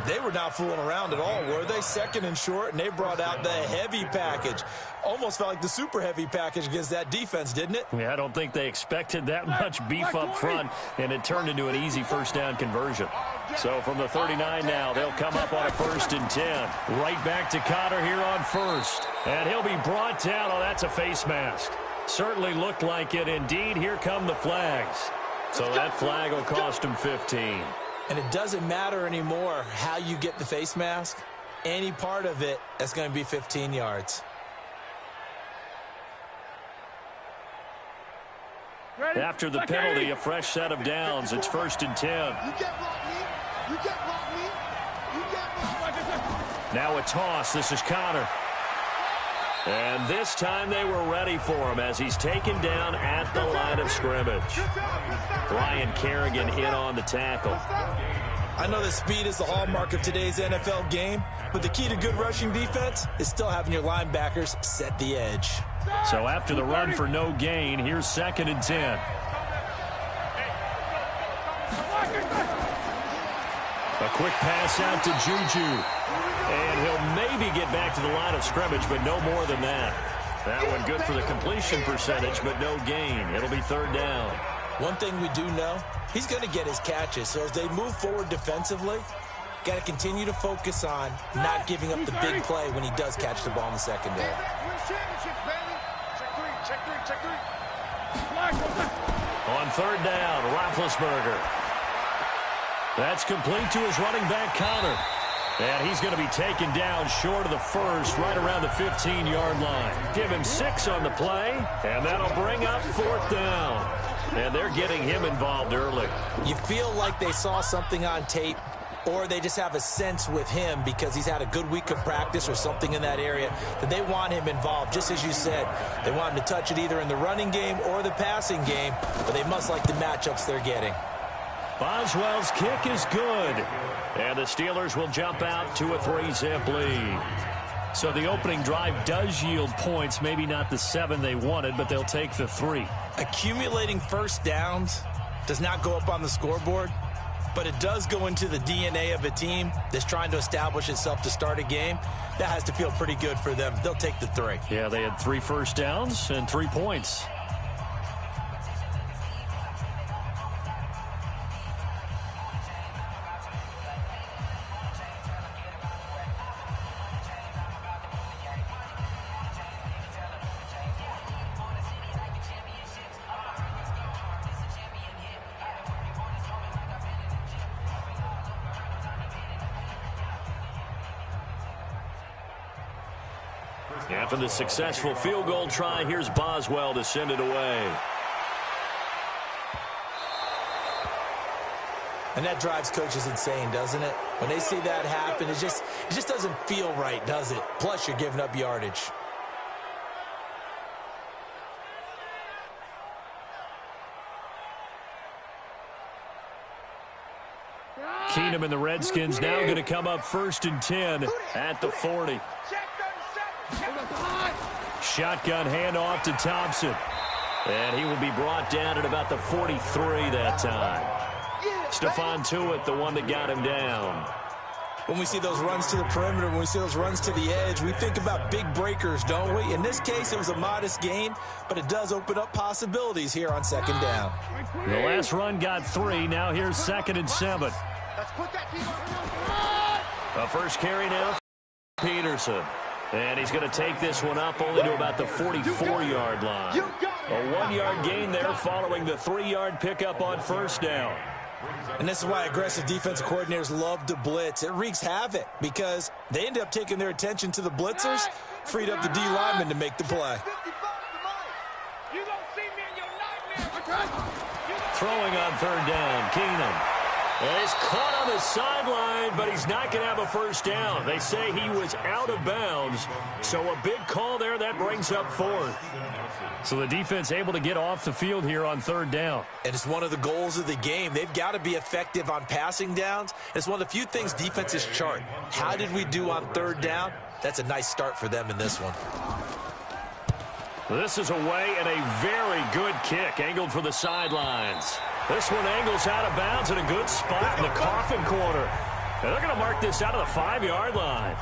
They were not fooling around at all, were they? 2nd and short, and they brought out the heavy package. Almost felt like the super heavy package against that defense, didn't it? Yeah, I don't think they expected that much beef up front, and it turned into an easy 1st down conversion. So from the 39 now, they'll come up on a 1st and 10. Right back to Conner here on 1st. And he'll be brought down. Oh, that's a face mask. Certainly looked like it. Indeed, here come the flags. So that flag will cost him 15. And it doesn't matter anymore how you get the face mask. Any part of it, that's going to be 15 yards. After the penalty, a fresh set of downs. It's 1st and 10. Now a toss. This is Conner. And this time they were ready for him as he's taken down at the line of scrimmage. Ryan Kerrigan in on the tackle. I know that speed is the hallmark of today's NFL game, but the key to good rushing defense is still having your linebackers set the edge. So after the run for no gain, here's 2nd and 10. A quick pass out to Juju. And he'll maybe get back to the line of scrimmage, but no more than that. That one good for the completion percentage, but no gain. It'll be 3rd down. One thing we do know, he's going to get his catches. So as they move forward defensively, got to continue to focus on not giving up the big play when he does catch the ball in the secondary. On 3rd down, Roethlisberger. That's complete to his running back, Conner. And he's going to be taken down short of the 1st, right around the 15-yard line. Give him 6 on the play, and that'll bring up 4th down. And they're getting him involved early. You feel like they saw something on tape, or they just have a sense with him because he's had a good week of practice or something in that area that they want him involved. Just as you said, they want him to touch it either in the running game or the passing game, but they must like the matchups they're getting. Boswell's kick is good. And the Steelers will jump out to a 3-zip lead. So the opening drive does yield points, maybe not the 7 they wanted, but they'll take the 3. Accumulating first downs does not go up on the scoreboard, but it does go into the DNA of a team that's trying to establish itself to start a game. That has to feel pretty good for them. They'll take the 3. Yeah, they had 3 first downs and 3 points. After the successful field goal try, here's Boswell to send it away. And that drives coaches insane, doesn't it? When they see that happen, it just doesn't feel right, does it? Plus, you're giving up yardage. Keenum and the Redskins now going to come up 1st and 10 at the 40. Shotgun handoff to Thompson. And he will be brought down at about the 43 that time. Stephon Tuitt, the one that got him down. When we see those runs to the perimeter, when we see those runs to the edge, we think about big breakers, don't we? In this case, it was a modest gain, but it does open up possibilities here on 2nd down. The last run got 3. Now here's 2nd and 7. A first carry now, Peterson. And he's going to take this one up only to about the 44-yard line. A 1-yard gain there following the 3-yard pickup on 1st down. And this is why aggressive defensive coordinators love to blitz. It wreaks havoc because they end up taking their attention to the blitzers, freed up the D lineman to make the play. Throwing on 3rd down, Keenum. And he's caught on the sideline, but he's not going to have a first down. They say he was out of bounds, so a big call there. That brings up 4th. So the defense able to get off the field here on 3rd down. And it's one of the goals of the game. They've got to be effective on passing downs. It's one of the few things defenses chart. How did we do on 3rd down? That's a nice start for them in this one. This is away and a very good kick, angled for the sidelines. This one angles out of bounds in a good spot in the coffin corner. And they're going to mark this out of the 5-yard line.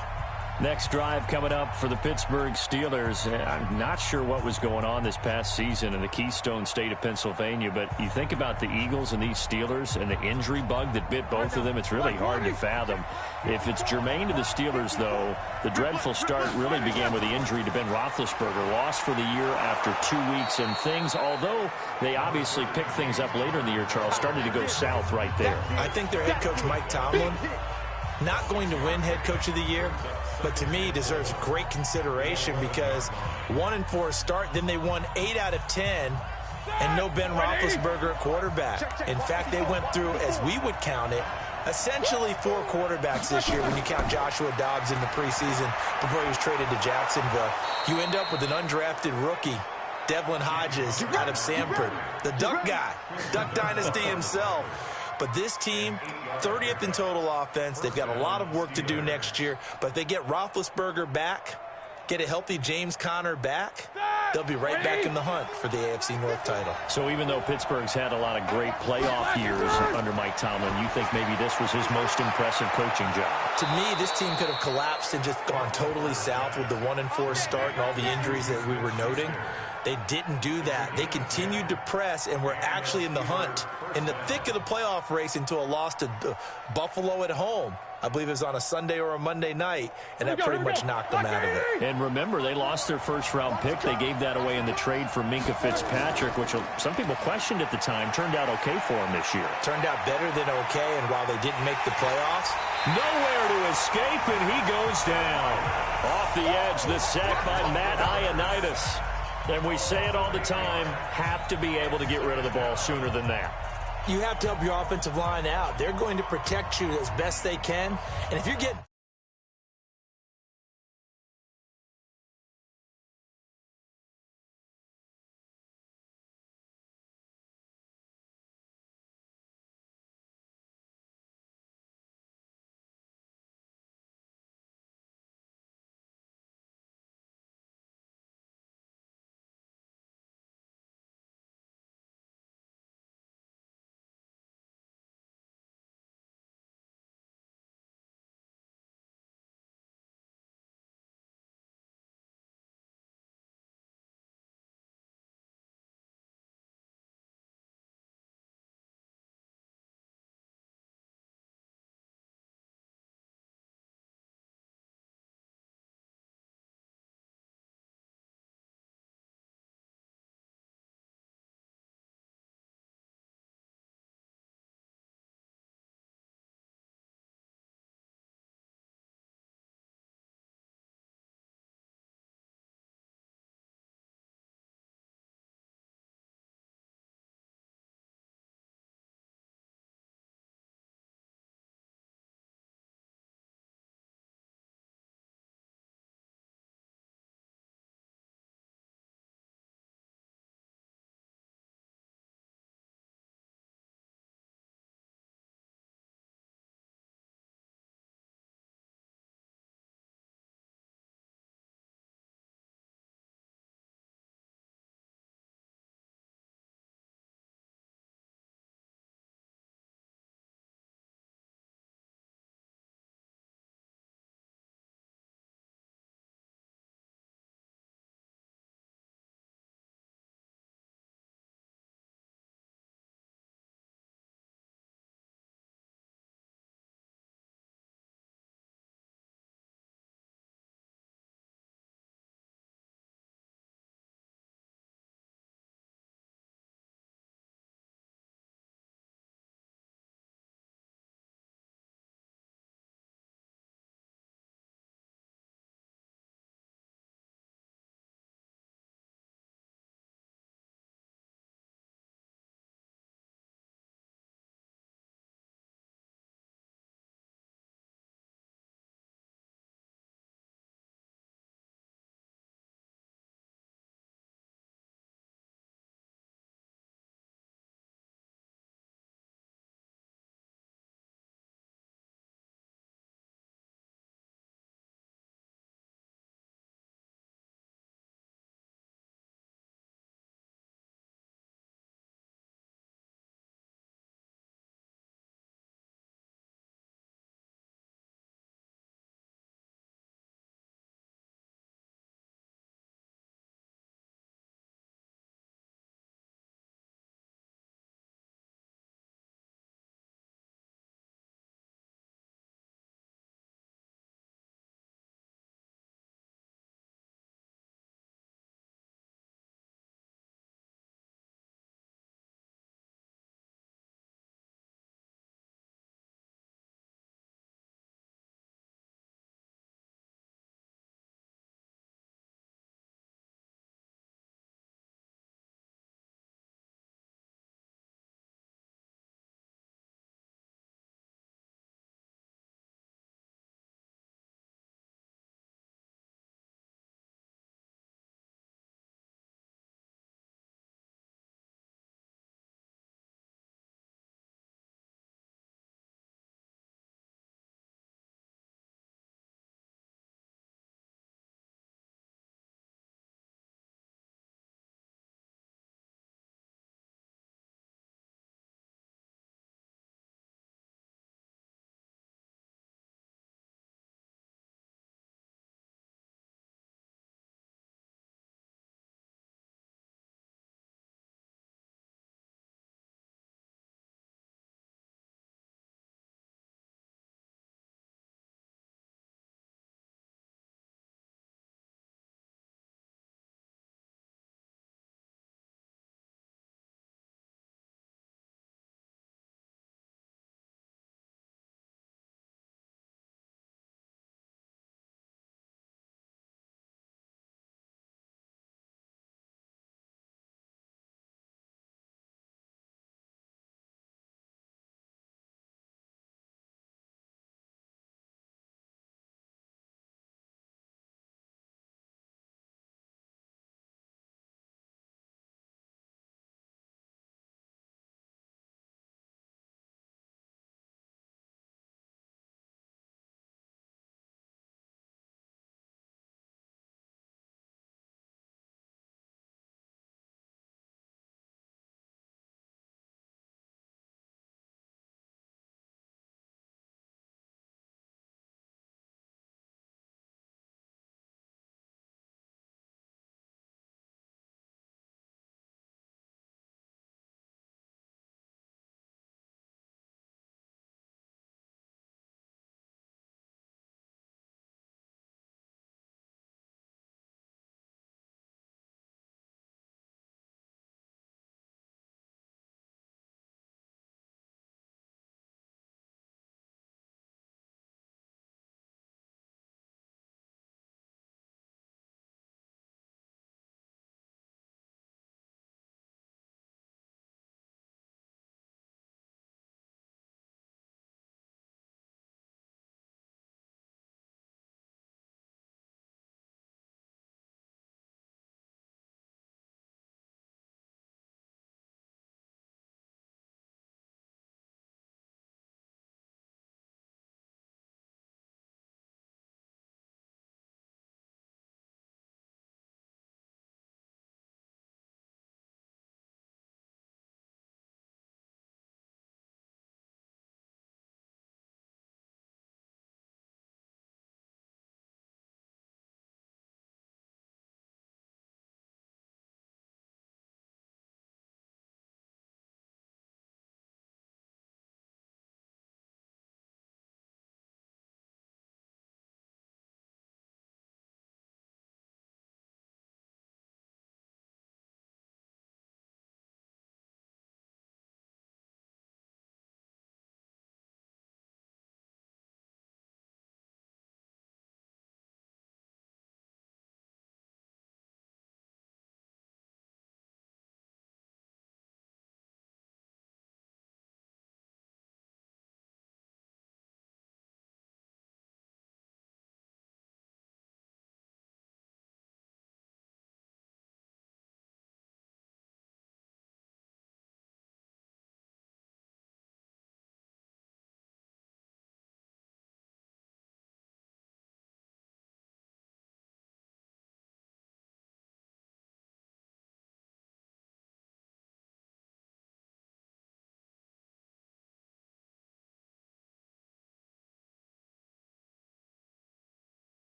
Next drive coming up for the Pittsburgh Steelers. I'm not sure what was going on this past season in the Keystone State of Pennsylvania, but you think about the Eagles and these Steelers and the injury bug that bit both of them, it's really hard to fathom. If it's germane to the Steelers, though, the dreadful start really began with the injury to Ben Roethlisberger, lost for the year after 2 weeks, and things, although they obviously picked things up later in the year, Charles, started to go south right there. I think their head coach, Mike Tomlin, not going to win head coach of the year, but to me deserves great consideration because 1-4 start, then they won 8 out of 10, and no Ben Roethlisberger at quarterback. In fact, they went through, as we would count it, essentially 4 quarterbacks this year when you count Joshua Dobbs in the preseason before he was traded to Jacksonville. You end up with an undrafted rookie, Devlin Hodges out of Sanford, the Duck guy, Duck Dynasty himself. But this team, 30th in total offense. They've got a lot of work to do next year. But if they get Roethlisberger back, get a healthy James Conner back, they'll be right back in the hunt for the AFC North title. So even though Pittsburgh's had a lot of great playoff years under Mike Tomlin, you think maybe this was his most impressive coaching job? To me, this team could have collapsed and just gone totally south with the 1-4 start and all the injuries that we were noting. They didn't do that. They continued to press and were actually in the hunt, in the thick of the playoff race until a loss to Buffalo at home. I believe it was on a Sunday or a Monday night, and that pretty much knocked them out of it. And remember, they lost their first-round pick. They gave that away in the trade for Minkah Fitzpatrick, which some people questioned at the time. Turned out okay for him this year. Turned out better than okay, and while they didn't make the playoffs, nowhere to escape, and he goes down. Off the edge, the sack by Matt Ioannidis. And we say it all the time, have to be able to get rid of the ball sooner than that. You have to help your offensive line out. They're going to protect you as best they can. And if you're getting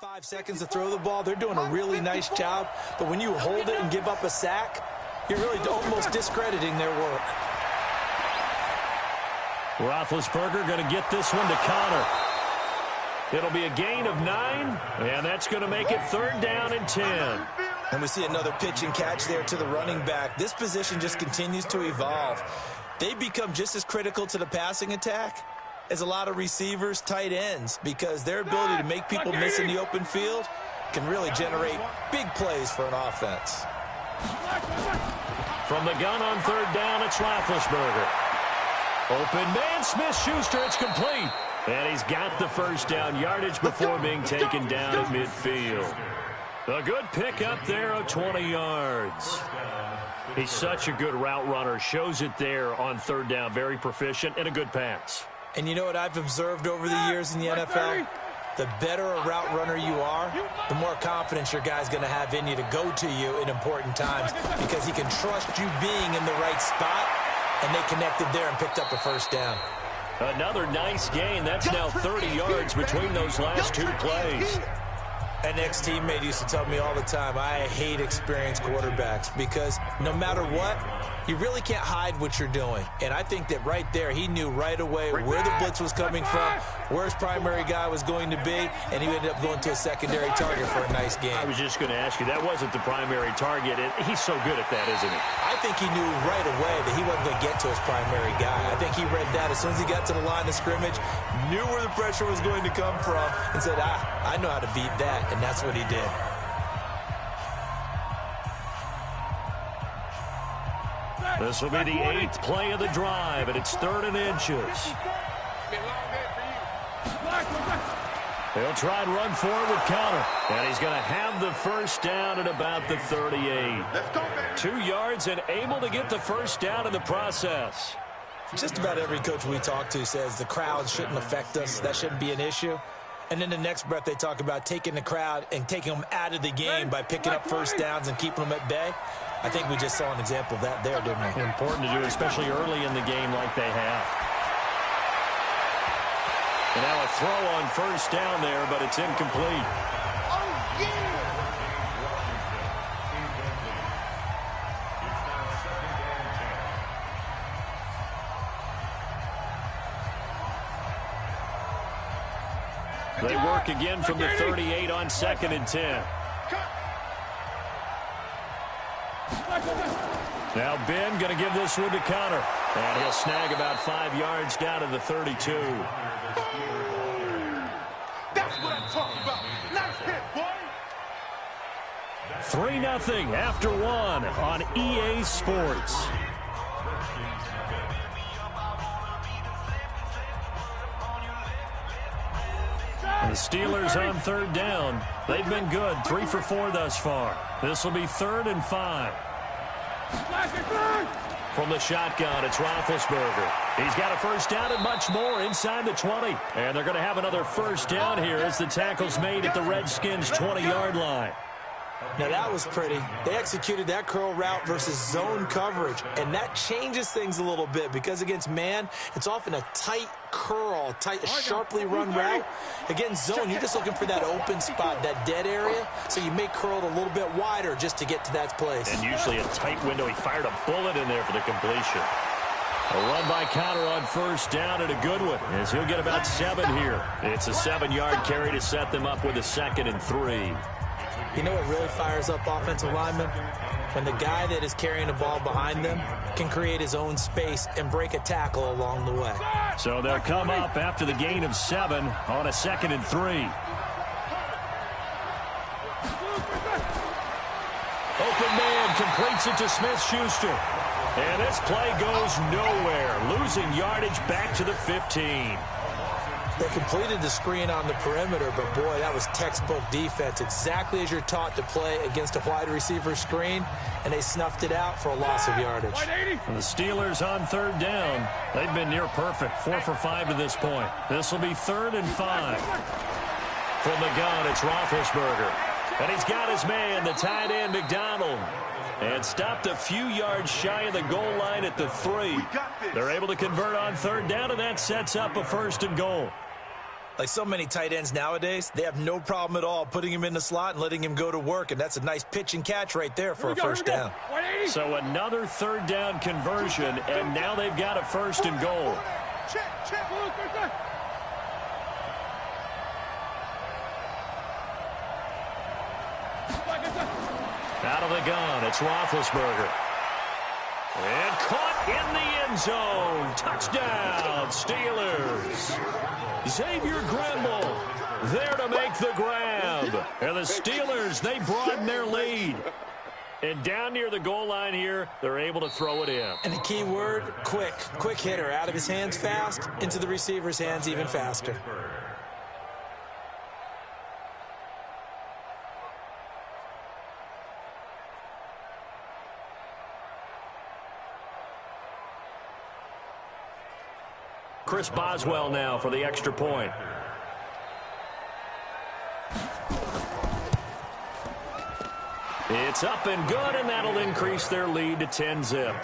5 seconds to throw the ball. They're doing a really nice job. But when you hold it and give up a sack, you're really almost discrediting their work. Roethlisberger going to get this one to Connor. It'll be a gain of 9, and that's going to make it 3rd down and 10. And we see another pitch and catch there to the running back. This position just continues to evolve. They become just as critical to the passing attack as a lot of receivers, tight ends, because their ability to make people miss in the open field can really generate big plays for an offense. From the gun on 3rd down, it's Roethlisberger. Open man, Smith-Schuster, it's complete. And he's got the 1st down yardage before being taken down at midfield. A good pickup there of 20 yards. He's such a good route runner. Shows it there on 3rd down. Very proficient and a good pass. And you know what I've observed over the years in the NFL? The better a route runner you are, the more confidence your guy's going to have in you to go to you in important times because he can trust you being in the right spot, and they connected there and picked up a 1st down. Another nice gain. That's now 30 yards between those last 2 plays. An ex-teammate used to tell me all the time, I hate experienced quarterbacks because no matter what, you really can't hide what you're doing. And I think that right there, he knew right away where the blitz was coming from, where his primary guy was going to be, and he ended up going to a secondary target for a nice game. I was just going to ask you, that wasn't the primary target. And he's so good at that, isn't he? I think he knew right away that he wasn't going to get to his primary guy. I think he read that as soon as he got to the line of scrimmage, knew where the pressure was going to come from, and said, I know how to beat that, and that's what he did. This will be the 8th play of the drive, and it's 3rd and inches. He'll try and run forward with Connor, and he's going to have the 1st down at about the 38. 2 yards and able to get the 1st down in the process. Just about every coach we talk to says the crowd shouldn't affect us. That shouldn't be an issue. And in the next breath, they talk about taking the crowd and taking them out of the game by picking up 1st downs and keeping them at bay. I think we just saw an example of that there, didn't we? Important to do, especially early in the game like they have. And now a throw on 1st down there, but it's incomplete. Oh, yeah! They work again from the 38 on 2nd and 10. Now Ben going to give this one to Connor. And he'll snag about 5 yards down to the 32. That's what I'm talking about. Nice hit, boy. 3-0 after 1 on EA Sports. The Steelers on 3rd down. They've been good, 3 for 4 thus far. This will be 3rd and 5. From the shotgun, it's Roethlisberger. He's got a 1st down and much more inside the 20. And they're going to have another 1st down here as the tackle's made at the Redskins' 20-yard line. Now, that was pretty. They executed that curl route versus zone coverage, and that changes things a little bit because against man, it's often a tight curl, tight, sharply run route. Against zone, you're just looking for that open spot, that dead area, so you may curl it a little bit wider just to get to that place. And usually a tight window. He fired a bullet in there for the completion. A run by Connor on 1st down and a good one as he'll get about 7 here. It's a 7-yard carry to set them up with a 2nd and 3. You know what really fires up offensive linemen? When the guy that is carrying the ball behind them can create his own space and break a tackle along the way. So they'll come up after the gain of 7 on a 2nd and 3. Open man completes it to Smith-Schuster. And this play goes nowhere, losing yardage back to the 15. They completed the screen on the perimeter, but boy, that was textbook defense. Exactly as you're taught to play against a wide receiver screen, and they snuffed it out for a loss of yardage. And the Steelers on 3rd down. They've been near perfect, 4 for 5 to this point. This will be 3rd and 5. From the gun, it's Roethlisberger. And he's got his man, the tight end, McDonald. And stopped a few yards shy of the goal line at the 3. They're able to convert on 3rd down, and that sets up a 1st and goal. Like so many tight ends nowadays, they have no problem at all putting him in the slot and letting him go to work, and that's a nice pitch and catch right there for a first down. So another third down conversion, and now they've got a first and goal. Out of the gun, it's Roethlisberger. And caught in the end zone. Touchdown, Steelers. Xavier Grimble there to make the grab. And the Steelers, they broaden their lead. And down near the goal line here, they're able to throw it in. And the key word, quick. Quick hitter. Out of his hands fast, into the receiver's hands even faster. Chris Boswell now for the extra point. It's up and good, and that'll increase their lead to 10-zip.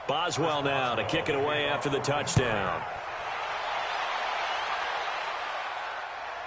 Boswell now to kick it away after the touchdown.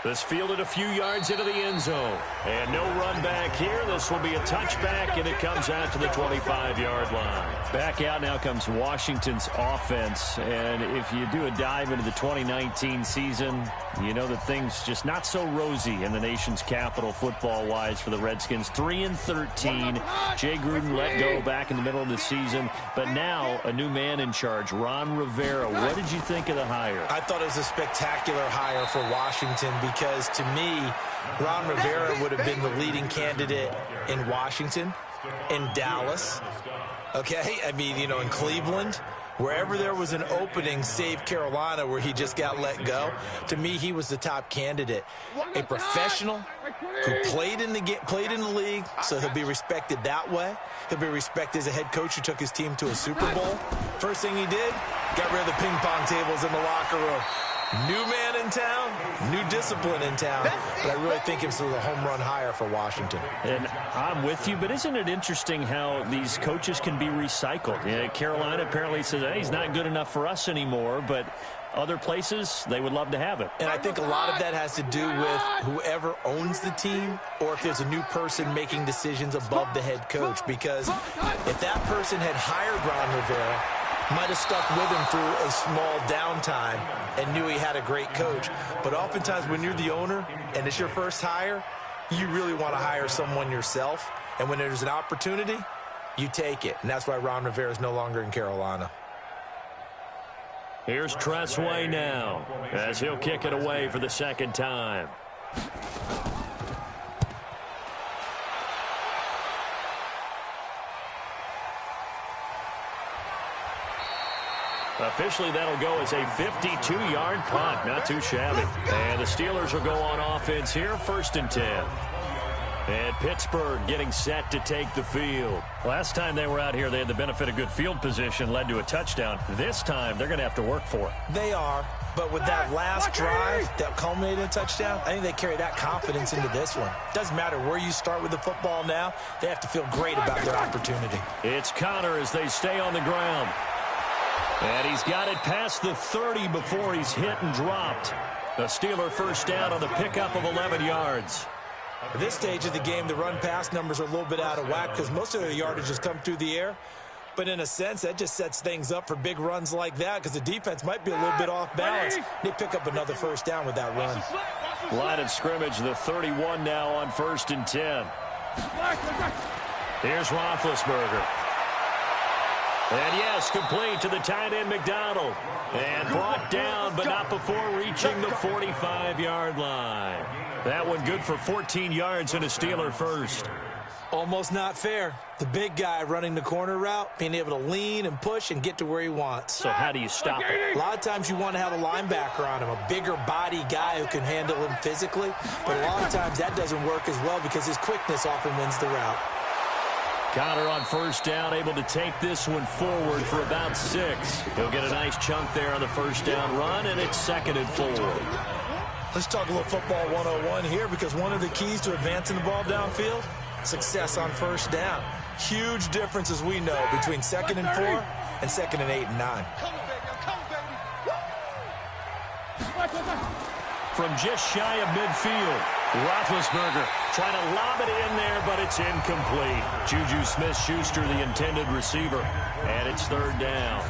This fielded a few yards into the end zone. And no run back here. This will be a touchback, and it comes out to the 25-yard line. Back out now comes Washington's offense. And if you do a dive into the 2019 season, you know that things just not so rosy in the nation's capital football-wise for the Redskins. 3-13. Jay Gruden let go back in the middle of the season. But now a new man in charge, Ron Rivera. What did you think of the hire? I thought it was a spectacular hire for Washington because, to me, Ron Rivera would have been the leading candidate in Washington, in Dallas, okay? I mean, you know, in Cleveland. Wherever there was an opening, save Carolina, where he just got let go, to me, he was the top candidate. A professional who played in the league, so he'll be respected that way. He'll be respected as a head coach who took his team to a Super Bowl. First thing he did, got rid of the ping pong tables in the locker room. New man in town, new discipline in town, but I really think it's a home run hire for Washington. And I'm with you, but isn't it interesting how these coaches can be recycled? Yeah, Carolina apparently says, hey, he's not good enough for us anymore, but other places, they would love to have it. And I think a lot of that has to do with whoever owns the team or if there's a new person making decisions above the head coach, because if that person had hired Ron Rivera, might have stuck with him through a small downtime and knew he had a great coach. But oftentimes when you're the owner and it's your first hire, you really want to hire someone yourself. And when there's an opportunity, you take it. And that's why Ron Rivera is no longer in Carolina. Here's Tress Way now as he'll kick it away for the second time. Officially, that'll go as a 52-yard punt. Not too shabby. And the Steelers will go on offense here, 1st and 10. And Pittsburgh getting set to take the field. Last time they were out here, they had the benefit of good field position, led to a touchdown. This time, they're going to have to work for it. They are, but with that last drive that culminated in a touchdown, I think they carry that confidence into this one. Doesn't matter where you start with the football now, they have to feel great about their opportunity. It's Connor as they stay on the ground. And he's got it past the 30 before he's hit and dropped. The Steeler first down on the pickup of 11 yards. At this stage of the game, the run-pass numbers are a little bit out of whack because most of their yardage has come through the air. But in a sense, that just sets things up for big runs like that because the defense might be a little bit off balance. They pick up another first down with that run. Line of scrimmage, the 31 now on 1st and 10. Here's Roethlisberger. And yes, complete to the tight end McDonald. And brought down, but not before reaching the 45-yard line. That one good for 14 yards and a Steeler first. Almost not fair. The big guy running the corner route, being able to lean and push and get to where he wants. So how do you stop it? A lot of times you want to have a linebacker on him, a bigger body guy who can handle him physically. But a lot of times that doesn't work as well because his quickness often wins the route. Conner on first down, able to take this one forward for about 6. He'll get a nice chunk there on the first down run, and it's 2nd and 4. Let's talk a little football 101 here because one of the keys to advancing the ball downfield, success on first down. Huge difference, as we know, between 2nd and 4 and 2nd and 8 and 9. From just shy of midfield, Roethlisberger trying to lob it in there, but it's incomplete. Juju Smith-Schuster, the intended receiver, and it's 3rd down.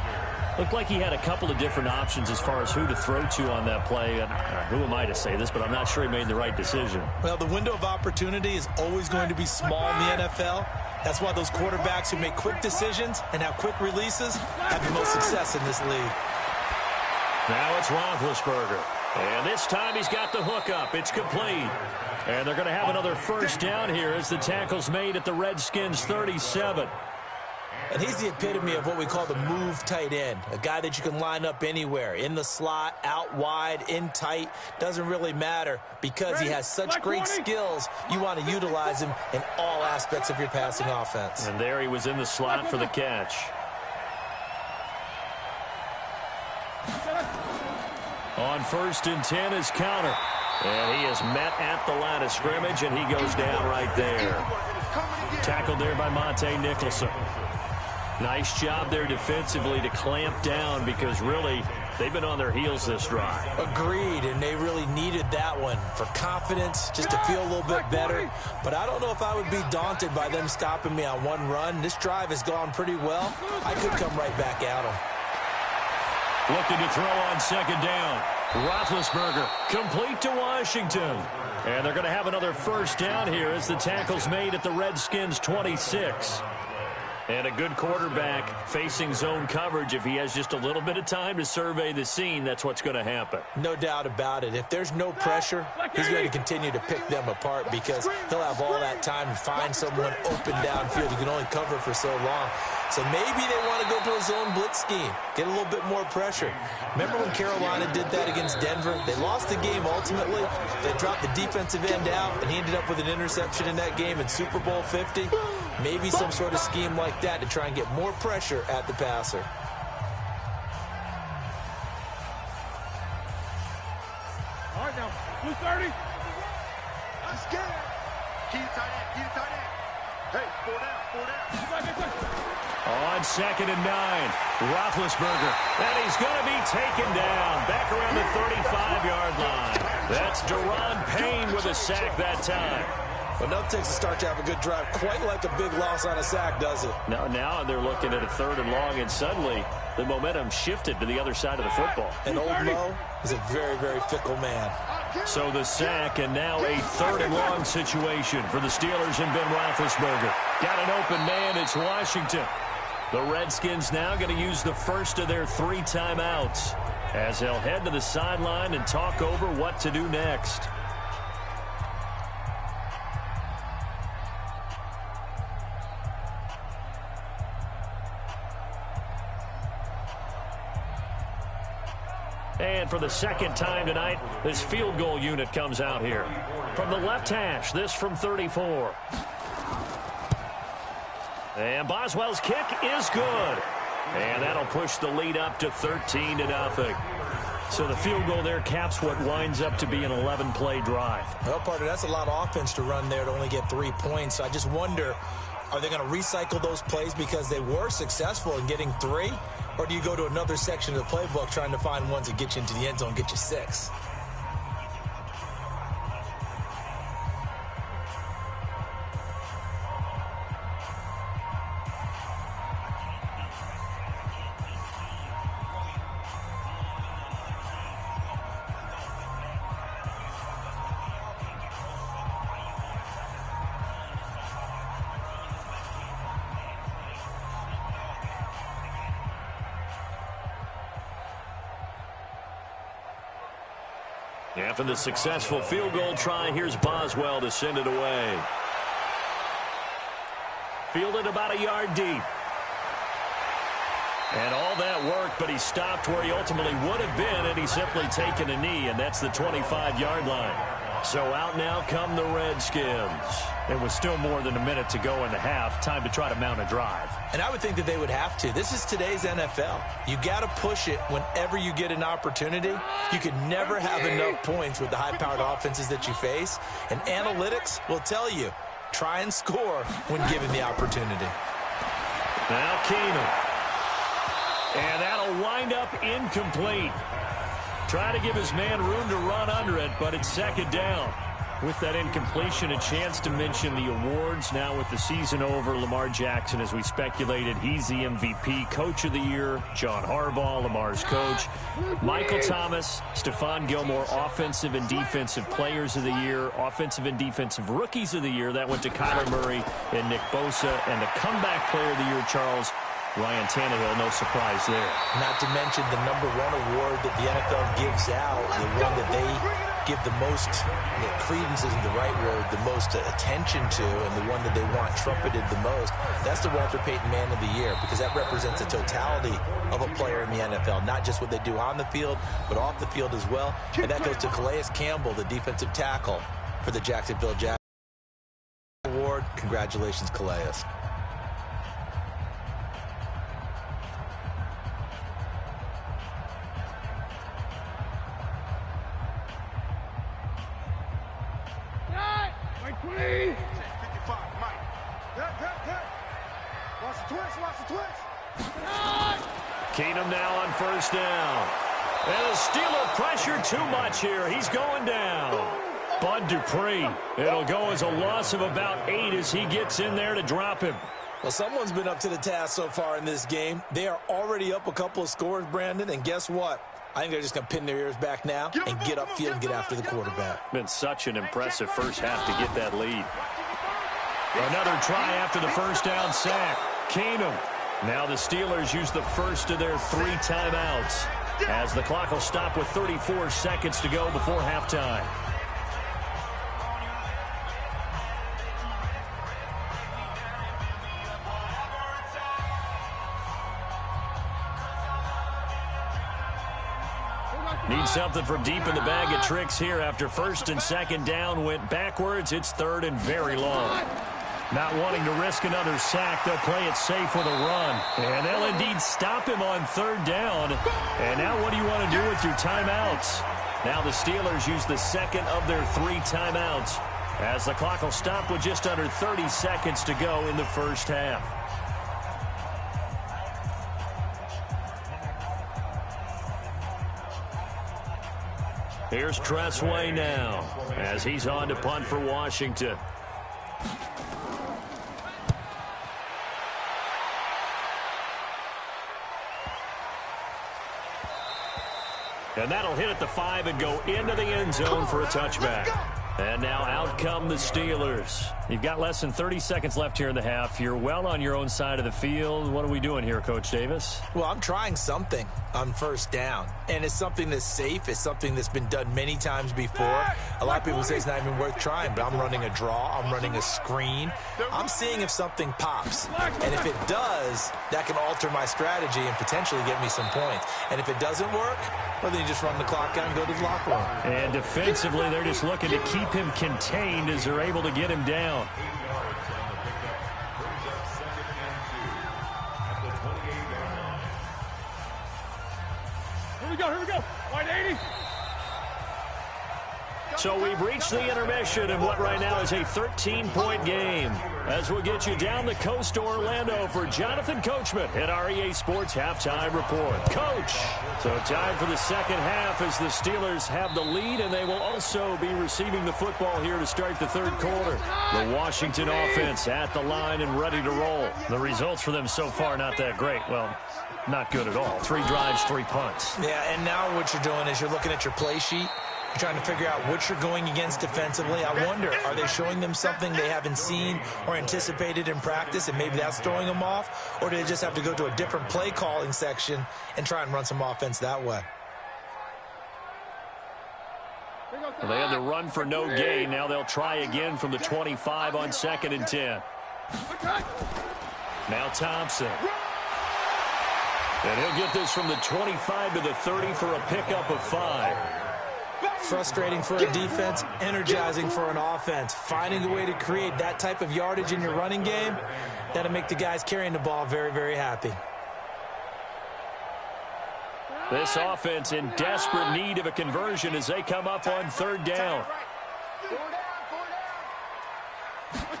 Looked like he had a couple of different options as far as who to throw to on that play. And who am I to say this, but I'm not sure he made the right decision. Well, the window of opportunity is always going to be small in the NFL. That's why those quarterbacks who make quick decisions and have quick releases have the most success in this league. Now it's Roethlisberger. And this time he's got the hook up. It's complete. And they're going to have another first down here as the tackle's made at the Redskins 37. And he's the epitome of what we call the move tight end, a guy that you can line up anywhere, in the slot, out wide, in tight, doesn't really matter because he has such great skills. You want to utilize him in all aspects of your passing offense. And there he was in the slot for the catch. On 1st and 10 is Conner. And he is met at the line of scrimmage, and he goes down right there. Tackled there by Monte Nicholson. Nice job there defensively to clamp down because really they've been on their heels this drive. Agreed, and they really needed that one for confidence, just to feel a little bit better. But I don't know if I would be daunted by them stopping me on one run. This drive has gone pretty well. I could come right back at them. Looking to throw on 2nd down. Roethlisberger complete to Washington. And they're going to have another first down here as the tackle's made at the Redskins 26. And a good quarterback facing zone coverage. If he has just a little bit of time to survey the scene, that's what's going to happen. No doubt about it. If there's no pressure, he's going to continue to pick them apart because he'll have all that time to find someone open downfield. He can only cover for so long. So maybe they want to go to a zone blitz scheme, get a little bit more pressure. Remember when Carolina did that against Denver? They lost the game ultimately. They dropped the defensive end out, and he ended up with an interception in that game in Super Bowl 50. Maybe some sort of scheme like that to try and get more pressure at the passer. All right, now, who's 30? I'm scared. Keep tight end. Hey, 4 down. On 2nd and 9, Roethlisberger, and he's going to be taken down back around the 35-yard line. That's Daron Payne with a sack that time. Well, enough takes a start to have a good drive. Quite like a big loss on a sack, does it? Now they're looking at a 3rd and long, and suddenly the momentum shifted to the other side of the football. And old Mo is a very, very fickle man. So the sack, and now a 3rd and long situation for the Steelers and Ben Roethlisberger. Got an open man, it's Washington. The Redskins now going to use the first of their 3 timeouts as they'll head to the sideline and talk over what to do next. And for the 2nd time tonight, this field goal unit comes out here. From the left hash, this from 34. And Boswell's kick is good. And that'll push the lead up to 13-0. So the field goal there caps what winds up to be an 11-play drive. Well, partner, that's a lot of offense to run there to only get 3 points. I just wonder, are they going to recycle those plays because they were successful in getting 3? Or do you go to another section of the playbook trying to find ones that get you into the end zone, get you 6? After the successful field goal try, here's Boswell to send it away. Fielded about a yard deep. And all that work, but he stopped where he ultimately would have been had he simply taken a knee, and that's the 25-yard line. So out now come the Redskins. It was still more than a minute to go in the half. Time to try to mount a drive. And I would think that they would have to. This is today's NFL. You got to push it whenever you get an opportunity. You can never have enough points with the high-powered offenses that you face. And analytics will tell you, try and score when given the opportunity. Now Keenum. And that'll wind up incomplete. Try to give his man room to run under it, but it's second down. With that incompletion, a chance to mention the awards. Now with the season over, Lamar Jackson, as we speculated, he's the MVP, Coach of the Year. John Harbaugh, Lamar's coach. Michael Thomas, Stephon Gilmore, Offensive and Defensive Players of the Year. Offensive and Defensive Rookies of the Year. That went to Kyler Murray and Nick Bosa. And the Comeback Player of the Year, Charles, Ryan Tannehill, no surprise there. Not to mention the #1 award that the NFL gives out, the one that they give the most, credence isn't the right word, the most attention to, and the one that they want trumpeted the most. That's the Walter Payton Man of the Year, because that represents the totality of a player in the NFL, not just what they do on the field, but off the field as well. And that goes to Calais Campbell, the defensive tackle for the Jacksonville Jaguars. Award. Congratulations, Calais. Keenum now on first down. And the Steeler pressure too much here. He's going down. Bud Dupree. It'll go as a loss of about 8 as he gets in there to drop him. Well, someone's been up to the task so far in this game. They are already up a couple of scores, Brandon, and guess what? I think they're just going to pin their ears back now and get upfield and get after the quarterback. Been such an impressive first half to get that lead. Another try after the first down sack. Keenum. Now the Steelers use the first of their 3 timeouts as the clock will stop with 34 seconds to go before halftime. Need something from deep in the bag of tricks here after first and second down went backwards. It's third and very long. Not wanting to risk another sack, they'll play it safe with a run. And they'll indeed stop him on third down. And now what do you want to do with your timeouts? Now the Steelers use the second of their 3 timeouts as the clock will stop with just under 30 seconds to go in the first half. Here's Tressway now as he's on to punt for Washington. And that'll hit at the 5 and go into the end zone for a touchback. And now out come the Steelers. You've got less than 30 seconds left here in the half. You're well on your own side of the field. What are we doing here, Coach Davis? Well, I'm trying something on first down. And it's something that's safe. It's something that's been done many times before. A lot of people say it's not even worth trying, but I'm running a draw. I'm running a screen. I'm seeing if something pops. And if it does, that can alter my strategy and potentially get me some points. And if it doesn't work, well, then you just run the clock out and go to the locker room. And defensively, they're just looking to keep him contained as they're able to get him down. Here we go. Wide 80. So we've reached the intermission in what right now is a 13-point game. As we'll get you down the coast to Orlando for Jonathan Coachman at our EA Sports Halftime Report. Coach, so time for the second half as the Steelers have the lead, and they will also be receiving the football here to start the third quarter. The Washington offense at the line and ready to roll. The results for them so far not that great. Well, not good at all. 3 drives, 3 punts. Yeah, and now what you're doing is you're looking at your play sheet. You're trying to figure out what you're going against defensively. I wonder, are they showing them something they haven't seen or anticipated in practice, and maybe that's throwing them off? Or do they just have to go to a different play calling section and try and run some offense that way? Well, they had the run for no gain. Now they'll try again from the 25 on 2nd and 10. Now Thompson. And he'll get this from the 25 to the 30 for a pickup of 5. Frustrating for a defense, energizing for an offense. Finding a way to create that type of yardage in your running game, that'll make the guys carrying the ball very, very happy. This offense in desperate need of a conversion as they come up on 3rd down.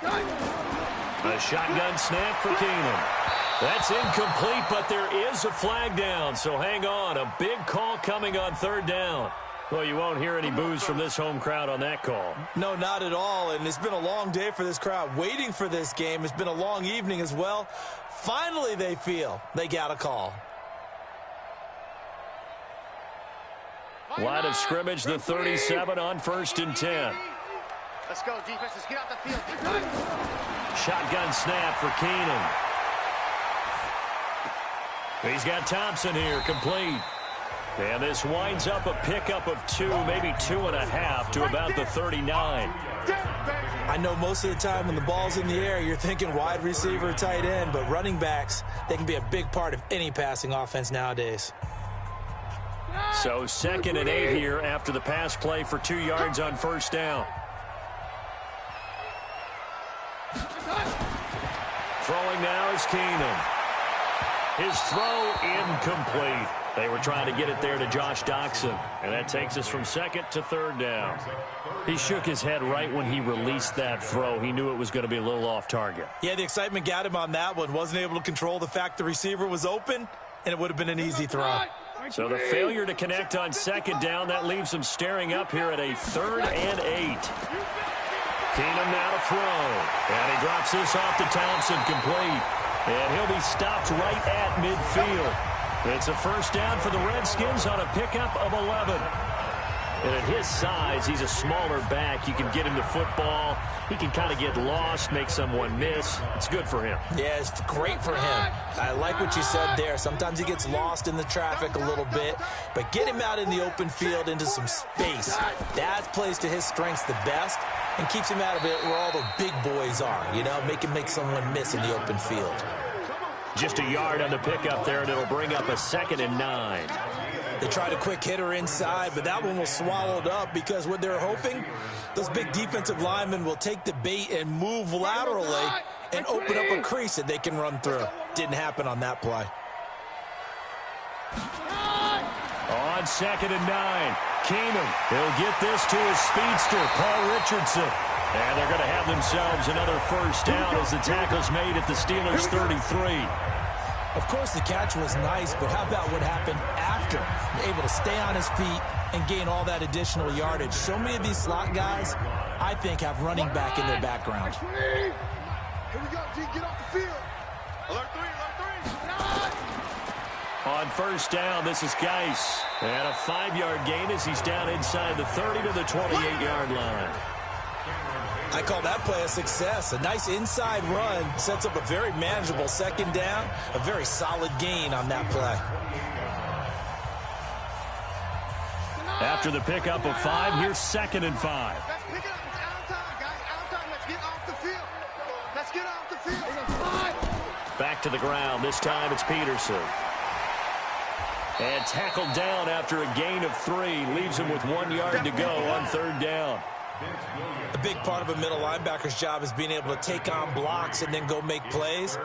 A shotgun snap for Keenum. That's incomplete, but there is a flag down, so hang on. A big call coming on 3rd down. Well, you won't hear any boos from this home crowd on that call. No, not at all, and it's been a long day for this crowd waiting for this game. It's been a long evening as well. Finally, they feel they got a call. Line of scrimmage, the 37 on 1st and 10. Let's go, defense. Let's get out the field. Shotgun snap for Keenum. He's got Thompson here, complete. And this winds up a pickup of 2, maybe 2.5 to about the 39. I know most of the time when the ball's in the air, you're thinking wide receiver, tight end, but running backs, they can be a big part of any passing offense nowadays. So 2nd and 8 here after the pass play for 2 yards on 1st down. Throwing now is Keenum. His throw incomplete. They were trying to get it there to Josh Doctson. And that takes us from 2nd to 3rd down. He shook his head right when he released that throw. He knew it was going to be a little off target. Yeah, the excitement got him on that one. Wasn't able to control the fact the receiver was open, and it would have been an easy throw. So the failure to connect on 2nd down, that leaves him staring up here at a 3rd and 8. Keenum now to throw. And he drops this off to Thompson, complete. And he'll be stopped right at midfield. It's a 1st down for the Redskins on a pickup of 11. And at his size, he's a smaller back. You can get him to football. He can kind of get lost, make someone miss. It's good for him. Yeah, it's great for him. I like what you said there. Sometimes he gets lost in the traffic a little bit, but get him out in the open field into some space. That plays to his strengths the best and keeps him out of it where all the big boys are, you know, make him make someone miss in the open field. Just a yard on the pickup there, and it'll bring up a 2nd and 9. They tried a quick hitter inside, but that one was swallowed up because what they're hoping, those big defensive linemen will take the bait and move laterally and open up a crease that they can run through. Didn't happen on that play. On 2nd and 9, Keenum. He'll get this to his speedster, Paul Richardson. And they're going to have themselves another 1st down as the tackle's made at the Steelers' 33. Of course, the catch was nice, but how about what happened after? Able to stay on his feet and gain all that additional yardage. So many of these slot guys, I think, have running back in their background. Here we go, G. Get off the field. Alert 3, alert 3. On 1st down, this is Geis. And a 5-yard gain as he's down inside the 30 to the 28-yard line. I call that play a success. A nice inside run sets up a very manageable 2nd down. A very solid gain on that play. After the pickup of 5, here's 2nd and 5. Let's pick it up. It's out of time, guys. Out of time. Let's get off the field. Let's get off the field. Back to the ground. This time it's Peterson. And tackled down after a gain of 3. Leaves him with 1 yard to go on 3rd down. A big part of a middle linebacker's job is being able to take on blocks and then go make plays.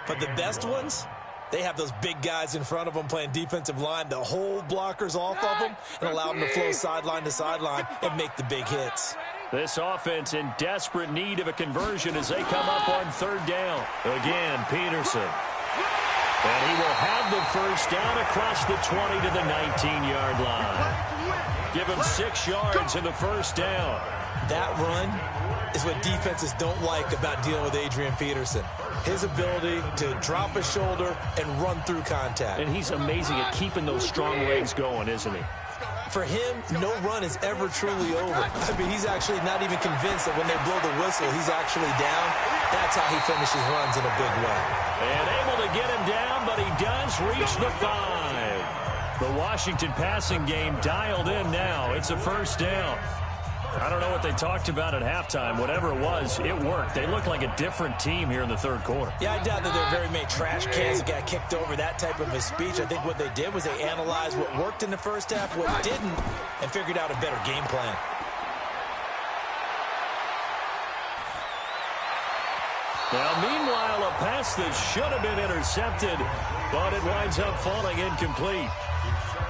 But the best ones, they have those big guys in front of them playing defensive line to hold blockers off of them and allow them to flow sideline to sideline and make the big hits. This offense in desperate need of a conversion as they come up on 3rd down. Again, Peterson. And he will have the 1st down across the 20 to the 19-yard line. Give him 6 yards in the 1st down. That run is what defenses don't like about dealing with Adrian Peterson. His ability to drop a shoulder and run through contact. And he's amazing at keeping those strong legs going, isn't he? For him, no run is ever truly over. I mean, he's actually not even convinced that when they blow the whistle, he's actually down. That's how he finishes runs in a big way. And able to get him down, but he does reach the 5. The Washington passing game dialed in now. It's a 1st down. I don't know what they talked about at halftime. Whatever it was, it worked. They looked like a different team here in the third quarter. Yeah, I doubt that there were very many trash cans that got kicked over, that type of a speech. I think what they did was they analyzed what worked in the first half, what didn't, and figured out a better game plan. Now, meanwhile, a pass that should have been intercepted, but it winds up falling incomplete.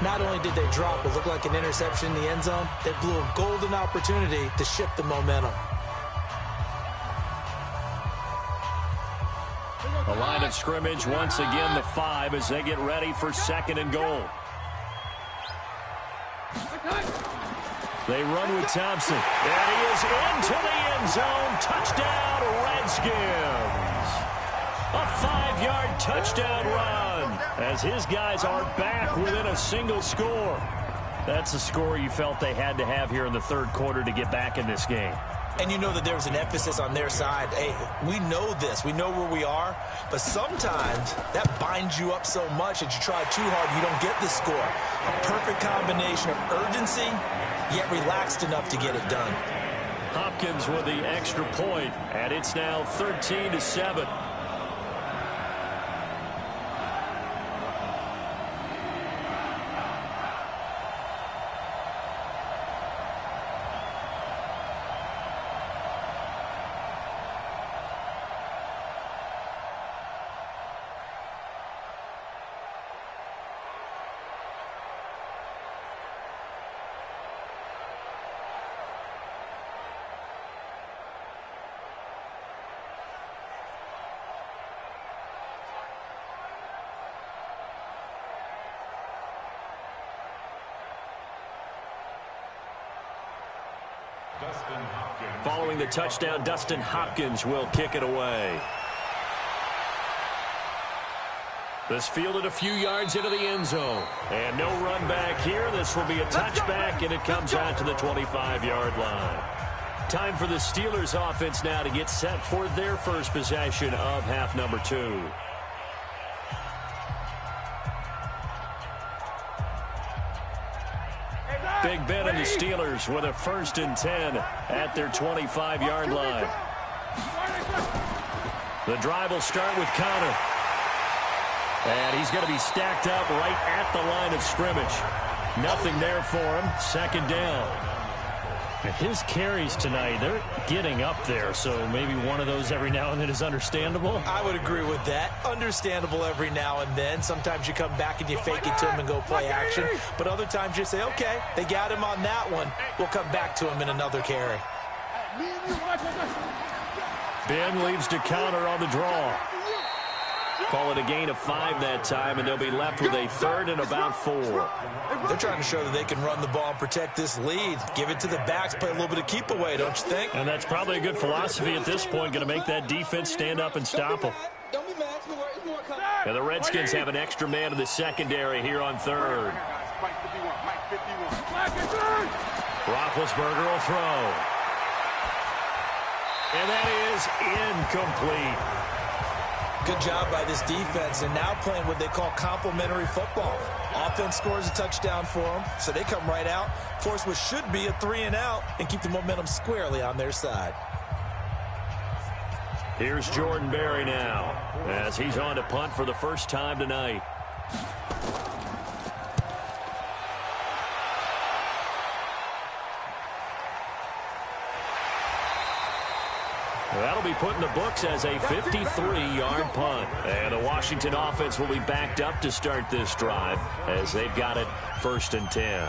Not only did they drop what looked like an interception in the end zone, they blew a golden opportunity to shift the momentum. The line of scrimmage, once again, the 5 as they get ready for 2nd and goal. They run with Thompson. And he is into the end zone. Touchdown, Redskins. A 5-yard touchdown run as his guys are back within a single score. That's a score you felt they had to have here in the third quarter to get back in this game. And you know that there was an emphasis on their side. Hey, we know this. We know where we are. But sometimes that binds you up so much that you try too hard, you don't get the score. A perfect combination of urgency, yet relaxed enough to get it done. Hopkins with the extra point, and it's now 13-7. Following the touchdown, Dustin Hopkins will kick it away. This fielded a few yards into the end zone. And no run back here. This will be a touchback, and it comes out to the 25-yard line. Time for the Steelers offense now to get set for their first possession of half number 2. Big Ben and the Steelers with a 1st and 10 at their 25-yard line. The drive will start with Connor. And he's going to be stacked up right at the line of scrimmage. Nothing there for him. 2nd down. His carries tonight, they're getting up there, so maybe one of those every now and then is understandable. I would agree with that. Understandable every now and then. Sometimes you come back and you fake it to him and go play action. But other times you say, okay, they got him on that one. We'll come back to him in another carry. Ben leaves to counter on the draw. Call it a gain of 5 that time, and they'll be left with a 3rd and about 4. They're trying to show that they can run the ball and protect this lead. Give it to the backs, play a little bit of keep away, don't you think? And that's probably a good philosophy at this point, going to make that defense stand up and stop them. And the Redskins have an extra man in the secondary here on 3rd. Roethlisberger will throw. And that is incomplete. Good job by this defense, and now playing what they call complementary football. Offense scores a touchdown for them, so they come right out, force what should be a 3-and-out, and keep the momentum squarely on their side. Here's Jordan Berry now, as he's on to punt for the first time tonight. That'll be put in the books as a 53-yard punt. And the Washington offense will be backed up to start this drive as they've got it 1st and 10.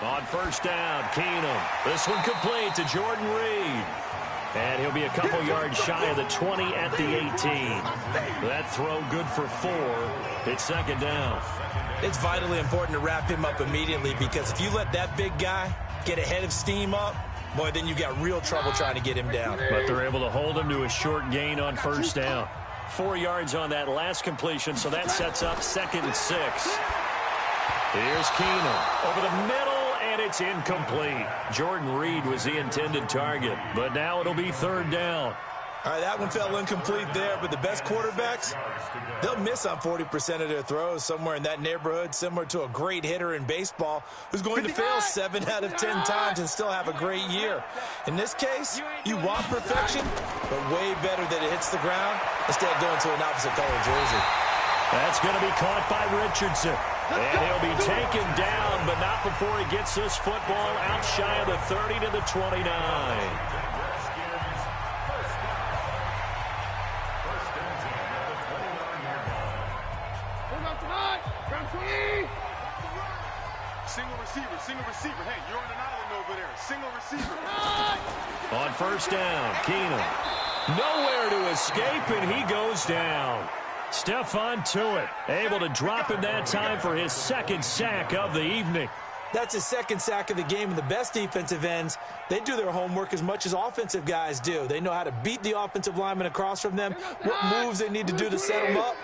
On 1st down, Keenum. This one complete to Jordan Reed. And he'll be a couple yards shy of the 20 at the 18. That throw good for 4. It's 2nd down. It's vitally important to wrap him up immediately, because if you let that big guy get ahead of steam up, boy, then you've got real trouble trying to get him down. But they're able to hold him to a short gain on 1st down. 4 yards on that last completion, so that sets up 2nd and 6. Here's Keenum over the middle, and and it's incomplete. Jordan Reed was the intended target, but now it'll be third down. All right, that one fell incomplete there, but the best quarterbacks, they'll miss on 40% of their throws, somewhere in that neighborhood, similar to a great hitter in baseball who's going to fail 7 out of 10 times and still have a great year. In this case, you want perfection, but way better that it hits the ground instead of going to an opposite color jersey. That's going to be caught by Richardson. And he'll be taken down, but not before he gets this football out shy of the 30 to the 29. Single receiver. Hey, you're on an island over there. Single receiver. On first down, Keenum. Nowhere to escape, and he goes down. Stephon Tuitt able to drop him that time for his second sack of the evening. That's his second sack of the game, and the best defensive ends, they do their homework as much as offensive guys do. They know how to beat the offensive lineman across from them, what moves they need to do to set them up.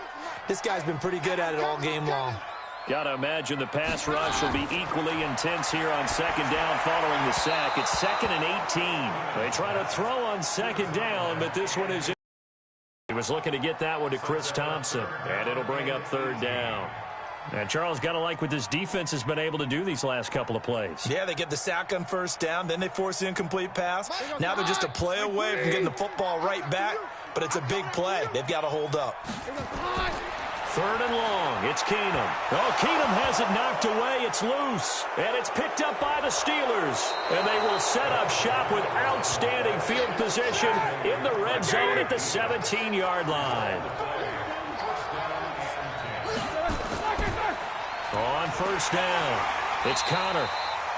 This guy's been pretty good at it all game long. Got to imagine the pass rush will be equally intense here on second down following the sack. It's 2nd and 18. They try to throw on second down, but this one is... He was looking to get that one to Chris Thompson, and it'll bring up third down. And Charles, got to like what this defense has been able to do these last couple of plays. Yeah, they get the sack on first down, then they force the incomplete pass. Now they're just a play away from getting the football right back, but it's a big play. They've got to hold up. 3rd and long. It's Keenum. Oh, Keenum has it knocked away. It's loose. And it's picked up by the Steelers. And they will set up shop with outstanding field position in the red zone at the 17-yard line. On first down, it's Connor.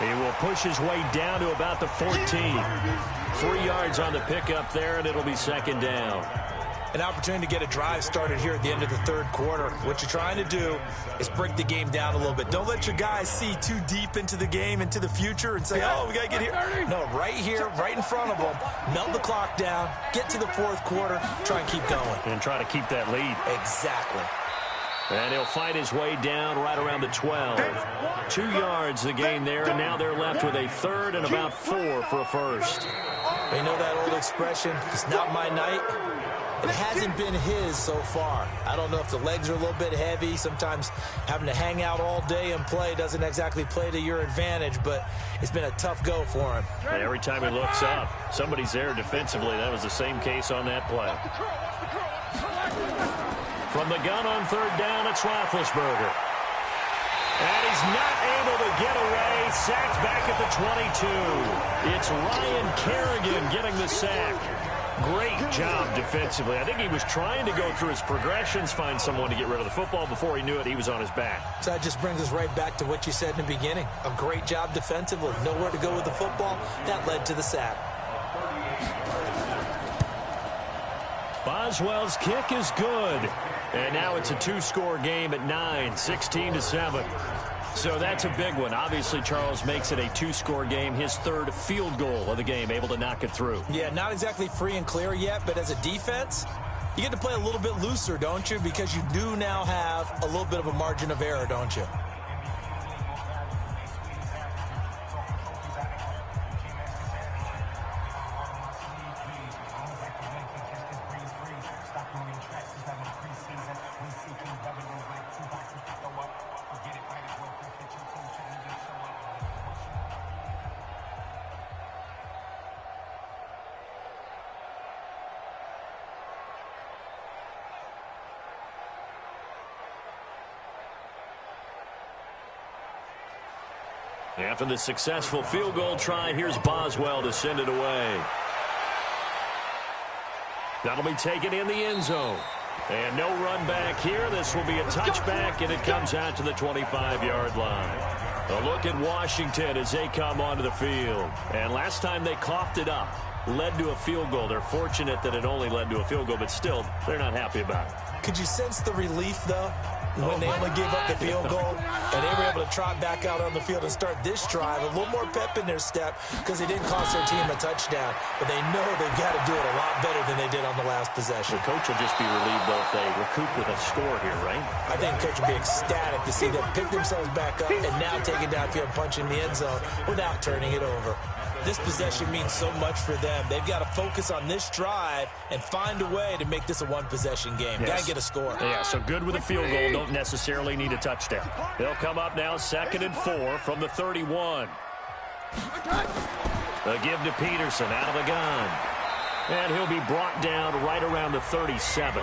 He will push his way down to about the 14. 3 yards on the pickup there, and it'll be second down. An opportunity to get a drive started here at the end of the third quarter. What you're trying to do is break the game down a little bit. Don't let your guys see too deep into the game, into the future, and say, oh, we got to get here. No, right here, right in front of them. Melt the clock down, get to the fourth quarter, try and keep going. And try to keep that lead. Exactly. And he'll fight his way down right around the 12. 2 yards the gain there, and now they're left with a 3rd and about 4 for a first. You know that old expression, it's not my night. It hasn't been his so far. I don't know if the legs are a little bit heavy. Sometimes having to hang out all day and play doesn't exactly play to your advantage, but it's been a tough go for him. And every time he looks up, somebody's there defensively. That was the same case on that play. From the gun on third down, it's Roethlisberger. And he's not able to get away. Sacked back at the 22. It's Ryan Kerrigan getting the sack. Great job defensively. I think he was trying to go through his progressions, find someone to get rid of the football. Before he knew it, he was on his back. So that just brings us right back to what you said in the beginning. A great job defensively. Nowhere to go with the football. That led to the sack. Boswell's kick is good. And now it's a 2-score game at 9, 16-7. So that's a big one. Obviously, Charles makes it a 2-score game. His 3rd field goal of the game, able to knock it through. Yeah, not exactly free and clear yet, but as a defense, you get to play a little bit looser, don't you? Because you do now have a little bit of a margin of error, don't you? After the successful field goal try, here's Boswell to send it away. That'll be taken in the end zone. And no run back here. This will be a touchback, and it comes out to the 25-yard line. A look at Washington as they come onto the field. And last time they coughed it up, led to a field goal. They're fortunate that it only led to a field goal, but still, they're not happy about it. Could you sense the relief, though, when they only gave up the field goal and they were able able to trot back out on the field and start this drive. A little more pep in their step because they didn't cost their team a touchdown. But they know they've got to do it a lot better than they did on the last possession. The coach will just be relieved, though, if they recoup with a score here, right? I think the coach will be ecstatic to see them pick themselves back up and now take it downfield, punch in the end zone without turning it over. This possession means so much for them. They've got to focus on this drive and find a way to make this a one-possession game. Yes. Got to get a score. Yeah, so good with a field goal. Don't necessarily need a touchdown. They'll come up now 2nd and 4 from the 31. The give to Peterson out of the gun. And he'll be brought down right around the 37.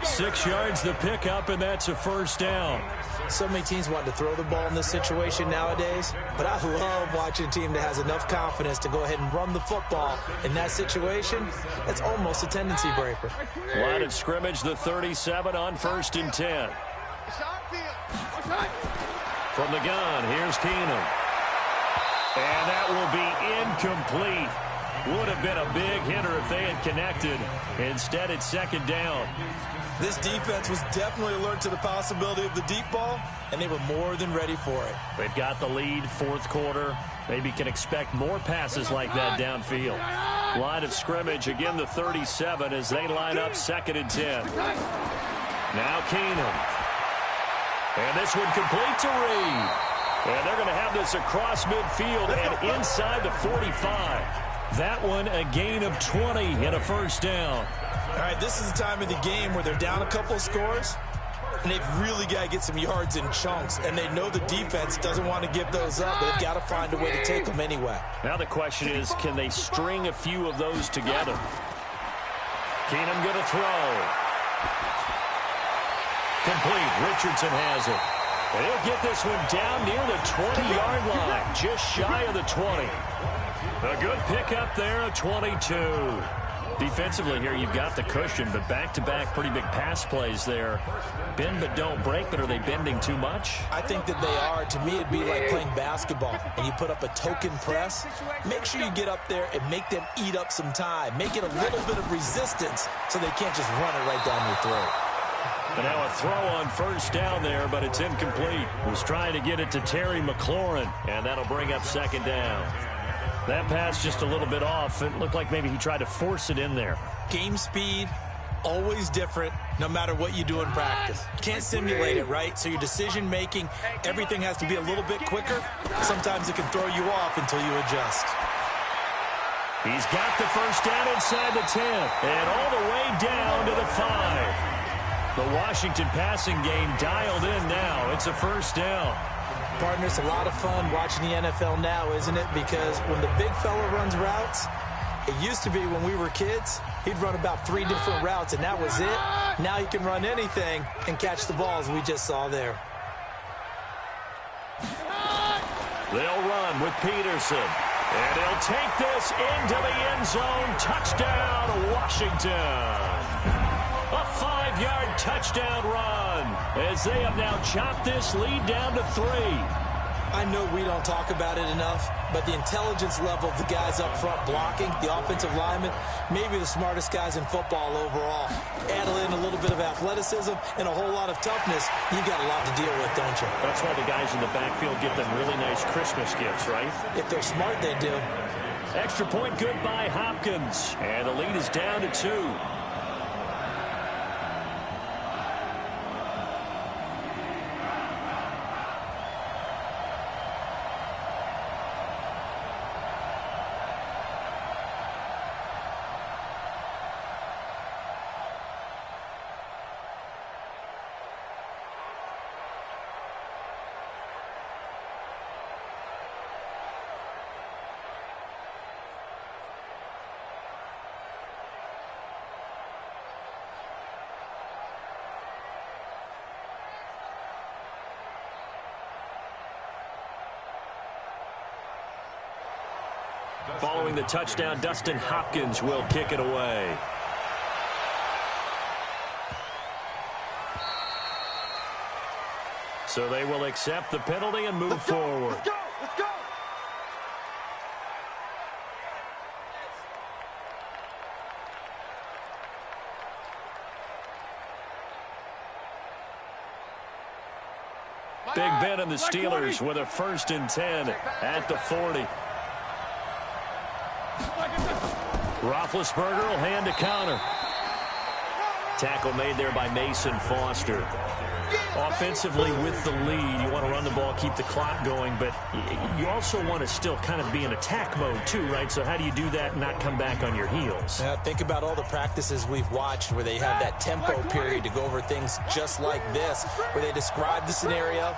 6 yards the pickup, and that's a first down. So many teams want to throw the ball in this situation nowadays, but I love watching a team that has enough confidence to go ahead and run the football. In that situation, that's almost a tendency breaker. Line of scrimmage, the 37 on 1st and 10. From the gun, here's Keenum. And that will be incomplete. Would have been a big hitter if they had connected. Instead, it's 2nd down. This defense was definitely alert to the possibility of the deep ball, and they were more than ready for it. They've got the lead, 4th quarter. Maybe can expect more passes like that downfield. Line of scrimmage, again the 37 as they line up 2nd and 10. Now Keenum. And this one complete to Reed. And they're going to have this across midfield and inside the 45. That one a gain of 20 and a first down. All right, this is the time of the game where they're down a couple of scores, and they've really got to get some yards in chunks, and they know the defense doesn't want to give those up, but they've got to find a way to take them anyway. Now the question is, can they string a few of those together? Keenum going to throw. Complete. Richardson has it. And he'll get this one down near the 20-yard line, just shy of the 20. A good pickup there, a 22. Defensively here, you've got the cushion, but back-to-back pretty big pass plays there. Bend but don't break, but are they bending too much? I think that they are. To me, it'd be like playing basketball, and you put up a token press. Make sure you get up there and make them eat up some time. Make it a little bit of resistance so they can't just run it right down your throat. And now a throw on first down there, but it's incomplete. Was trying to get it to Terry McLaurin, and that'll bring up 2nd down. That pass just a little bit off. It looked like maybe he tried to force it in there. Game speed, always different, no matter what you do in practice. Can't simulate it, right? So your decision-making, everything has to be a little bit quicker. Sometimes it can throw you off until you adjust. He's got the first down inside the 10, and all the way down to the 5. The Washington passing game dialed in now. It's a first down. Partner, it's a lot of fun watching the NFL now, isn't it? Because when the big fella runs routes, it used to be when we were kids, he'd run about 3 different routes, and that was it. Now he can run anything and catch the balls we just saw there. They'll run with Peterson. And he'll take this into the end zone. Touchdown, Washington. A 5-yard touchdown run as they have now chopped this lead down to 3. I know we don't talk about it enough, but the intelligence level of the guys up front blocking, the offensive linemen, maybe the smartest guys in football overall. Add in a little bit of athleticism and a whole lot of toughness, you've got a lot to deal with, don't you? That's why the guys in the backfield get them really nice Christmas gifts, right? If they're smart, they do. Extra point good by Hopkins. And the lead is down to 2. Following the touchdown, Dustin Hopkins will kick it away. So they will accept the penalty and move forward. Let's go! Let's go! Big been, and the Steelers with a 1st and 10 at the 40. Roethlisberger will hand to counter. Tackle made there by Mason Foster. Offensively with the lead, you want to run the ball, keep the clock going, but you also want to still kind of be in attack mode too, right? So how do you do that and not come back on your heels? Think about all the practices we've watched where they have that tempo period to go over things just like this, where they describe the scenario,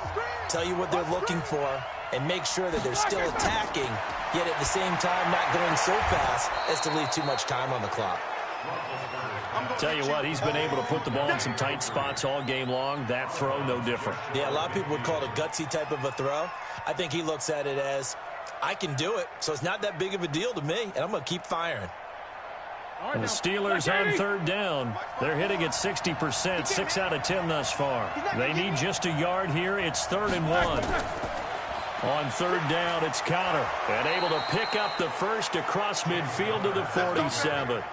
tell you what they're looking for, and make sure that they're still attacking, yet at the same time not going so fast as to leave too much time on the clock. Tell you what, he's been able to put the ball in some tight spots all game long. That throw, no different. Yeah, a lot of people would call it a gutsy type of a throw. I think he looks at it as, I can do it, so it's not that big of a deal to me, and I'm going to keep firing. And the Steelers on 3rd down. They're hitting at 60%, 6 out of 10 thus far. They need just a yard here. It's 3rd and 1. On 3rd down, it's Counter. And able to pick up the first across midfield to the 47.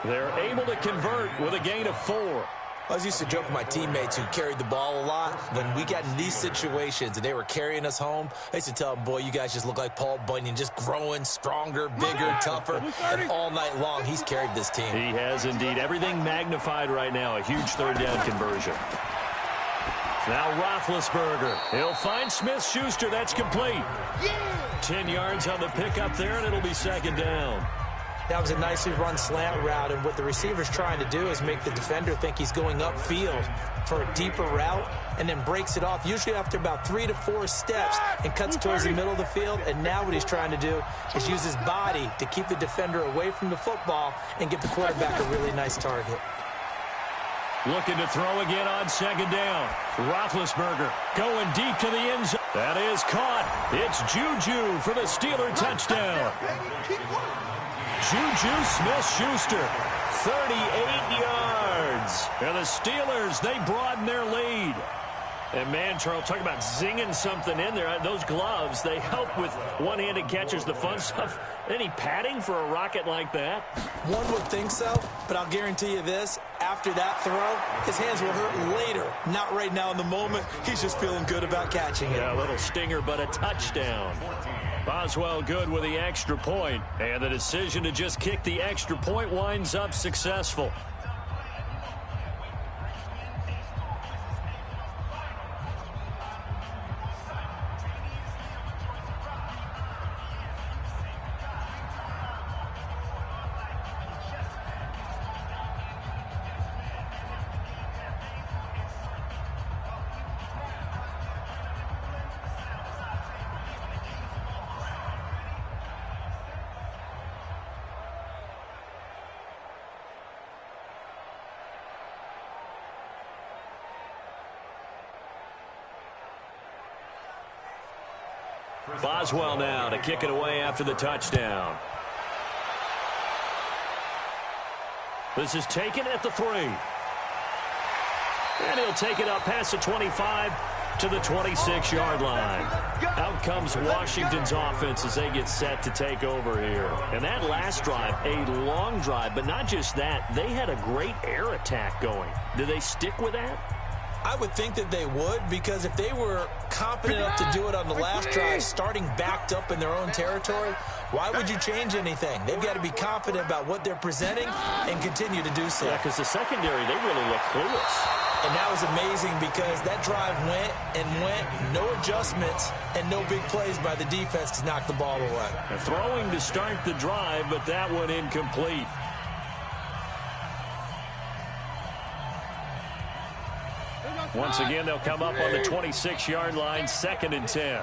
They're able to convert with a gain of 4. I was used to joke with my teammates who carried the ball a lot. When we got in these situations and they were carrying us home, I used to tell them, boy, you guys just look like Paul Bunyan, just growing stronger, bigger, tougher. And all night long, he's carried this team. He has indeed. Everything magnified right now. A huge 3rd down conversion. Now Roethlisberger. He'll find Smith-Schuster. That's complete. 10 yards on the pickup there, and it'll be 2nd down. That was a nicely run slant route, and what the receiver's trying to do is make the defender think he's going upfield for a deeper route and then breaks it off, usually after about 3 to 4 steps, and cuts towards the middle of the field. And now what he's trying to do is use his body to keep the defender away from the football and give the quarterback a really nice target. Looking to throw again on 2nd down. Roethlisberger going deep to the end zone. That is caught. It's Juju for the Steeler touchdown. Juju Smith-Schuster, 38 yards. And the Steelers, they broaden their lead. And man, Charles, talk about zinging something in there. Those gloves, they help with one-handed catches, the fun stuff. Any padding for a rocket like that? One would think so, but I'll guarantee you this. After that throw, his hands will hurt later. Not right now in the moment. He's just feeling good about catching it. Yeah, a little stinger, but a touchdown. Boswell good with the extra point, and the decision to just kick the extra point winds up successful. Boswell now to kick it away after the touchdown. This is taken at the 3. And he'll take it up past the 25 to the 26-yard line. Out comes Washington's offense as they get set to take over here. And that last drive, a long drive, but not just that. They had a great air attack going. Do they stick with that? I would think that they would, because if they were confident enough to do it on the last drive, starting backed up in their own territory, why would you change anything? They've got to be confident about what they're presenting and continue to do so. Yeah, because the secondary, they really look clueless. And that was amazing because that drive went and went, no adjustments, and no big plays by the defense to knock the ball away. Throwing to start the drive, but that one incomplete. Once again, they'll come up on the 26-yard line, 2nd and 10.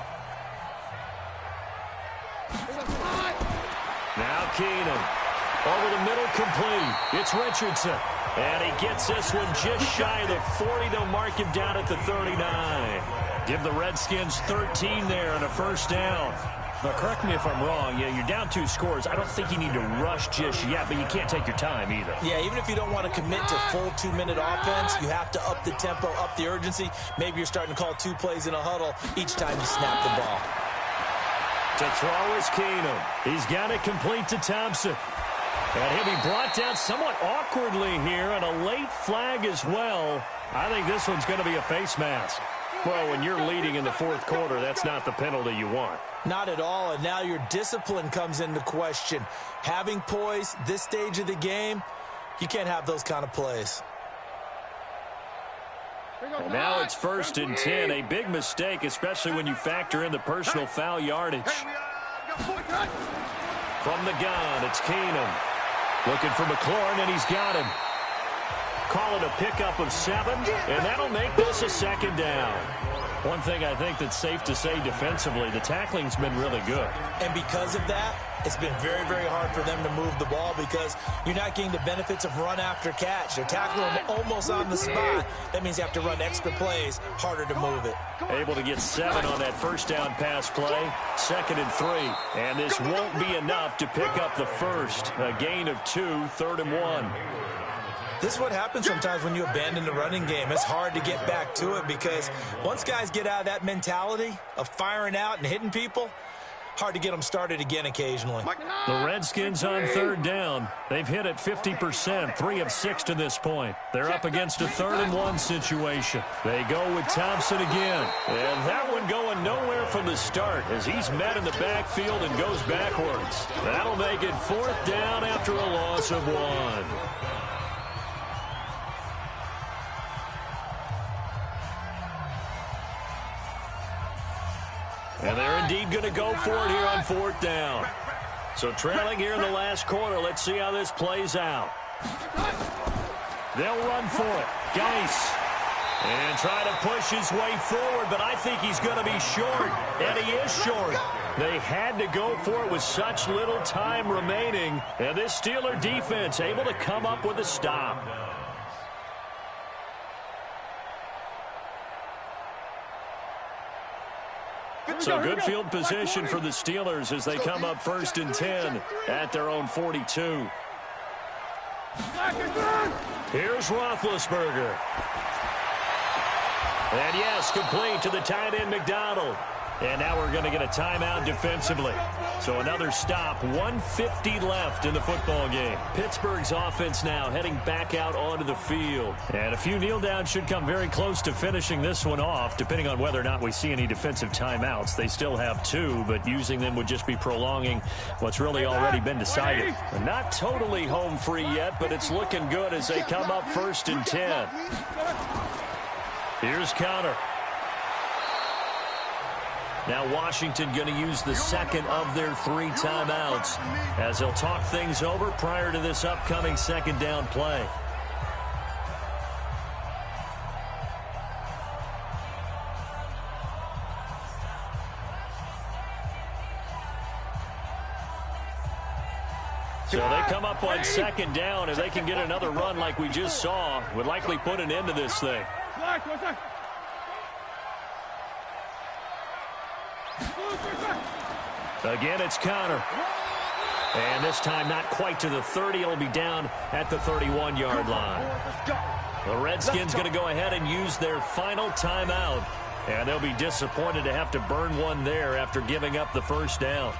Now Keenum. Over the middle, complete. It's Richardson. And he gets this one just shy of the 40. They'll mark him down at the 39. Give the Redskins 13 there and a 1st down. Now, correct me if I'm wrong. Yeah, you're down 2 scores. I don't think you need to rush just yet, but you can't take your time either. Yeah, even if you don't want to commit to full 2-minute offense, you have to up the tempo, up the urgency. Maybe you're starting to call 2 plays in a huddle each time you snap the ball. To throw is Keenum. He's got it complete to Thompson. And he'll be brought down somewhat awkwardly here, and a late flag as well. I think this one's going to be a face mask. Well, when you're leading in the fourth quarter, that's not the penalty you want. Not at all, and now your discipline comes into question. Having poise this stage of the game, you can't have those kind of plays. Well, now it's 1st and 10, a big mistake, especially when you factor in the personal foul yardage. From the gun, it's Keenum. Looking for McLaurin, and he's got him. Call it a pickup of 7, and that'll make this a 2nd down. One thing I think that's safe to say defensively, the tackling's been really good. And because of that, it's been very, very hard for them to move the ball because you're not getting the benefits of run after catch. They're tackling them almost on the spot. That means you have to run extra plays, harder to move it. Able to get 7 on that 1st down pass play, 2nd and 3. And this won't be enough to pick up the first. A gain of 2, 3rd and 1. This is what happens sometimes when you abandon the running game. It's hard to get back to it because once guys get out of that mentality of firing out and hitting people, hard to get them started again occasionally. The Redskins on 3rd down. They've hit it 50%, 3 of 6 to this point. They're up against a 3rd and 1 situation. They go with Thompson again. And that one going nowhere from the start as he's met in the backfield and goes backwards. That'll make it 4th down after a loss of 1. And they're indeed going to go for it here on 4th down. So trailing here in the last quarter. Let's see how this plays out. They'll run for it. Geis. And try to push his way forward, but I think he's going to be short. And he is short. They had to go for it with such little time remaining. And this Steeler defense able to come up with a stop. So good field position for the Steelers as they come up 1st and 10 at their own 42. Here's Roethlisberger. And yes, complete to the tight end McDonald. And now we're going to get a timeout defensively. So another stop, 1:50 left in the football game. Pittsburgh's offense now heading back out onto the field. And a few kneel downs should come very close to finishing this one off, depending on whether or not we see any defensive timeouts. They still have 2, but using them would just be prolonging what's really already been decided. Not totally home free yet, but it's looking good as they come up 1st and 10. Here's Conner. Now Washington going to use the 2nd of their 3 timeouts as they'll talk things over prior to this upcoming 2nd down play. So they come up on 2nd down. If they can get another run like we just saw, would likely put an end to this thing. Again, it's Conner. And this time not quite to the 30. It'll be down at the 31-yard line. The Redskins going to go ahead and use their final timeout. And they'll be disappointed to have to burn one there after giving up the 1st down.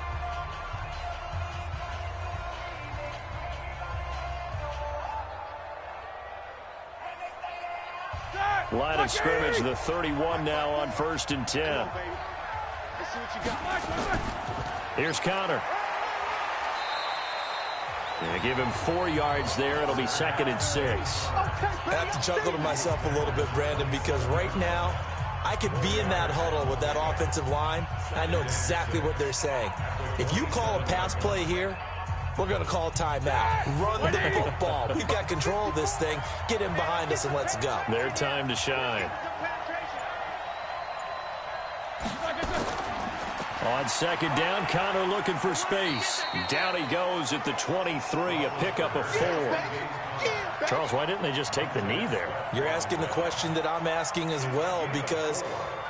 Line of scrimmage, the 31 now on 1st and 10. Here's Conner. And give him 4 yards there. It'll be 2nd and 6. I have to chuckle to myself a little bit, Brandon, because right now I could be in that huddle with that offensive line. I know exactly what they're saying. If you call a pass play here, we're going to call timeout. Run the football. We've got control of this thing. Get in behind us and let's go. Their time to shine. On 2nd down, Conner looking for space. Down he goes at the 23, a pickup of 4. Charles, why didn't they just take the knee there? You're asking the question that I'm asking as well, because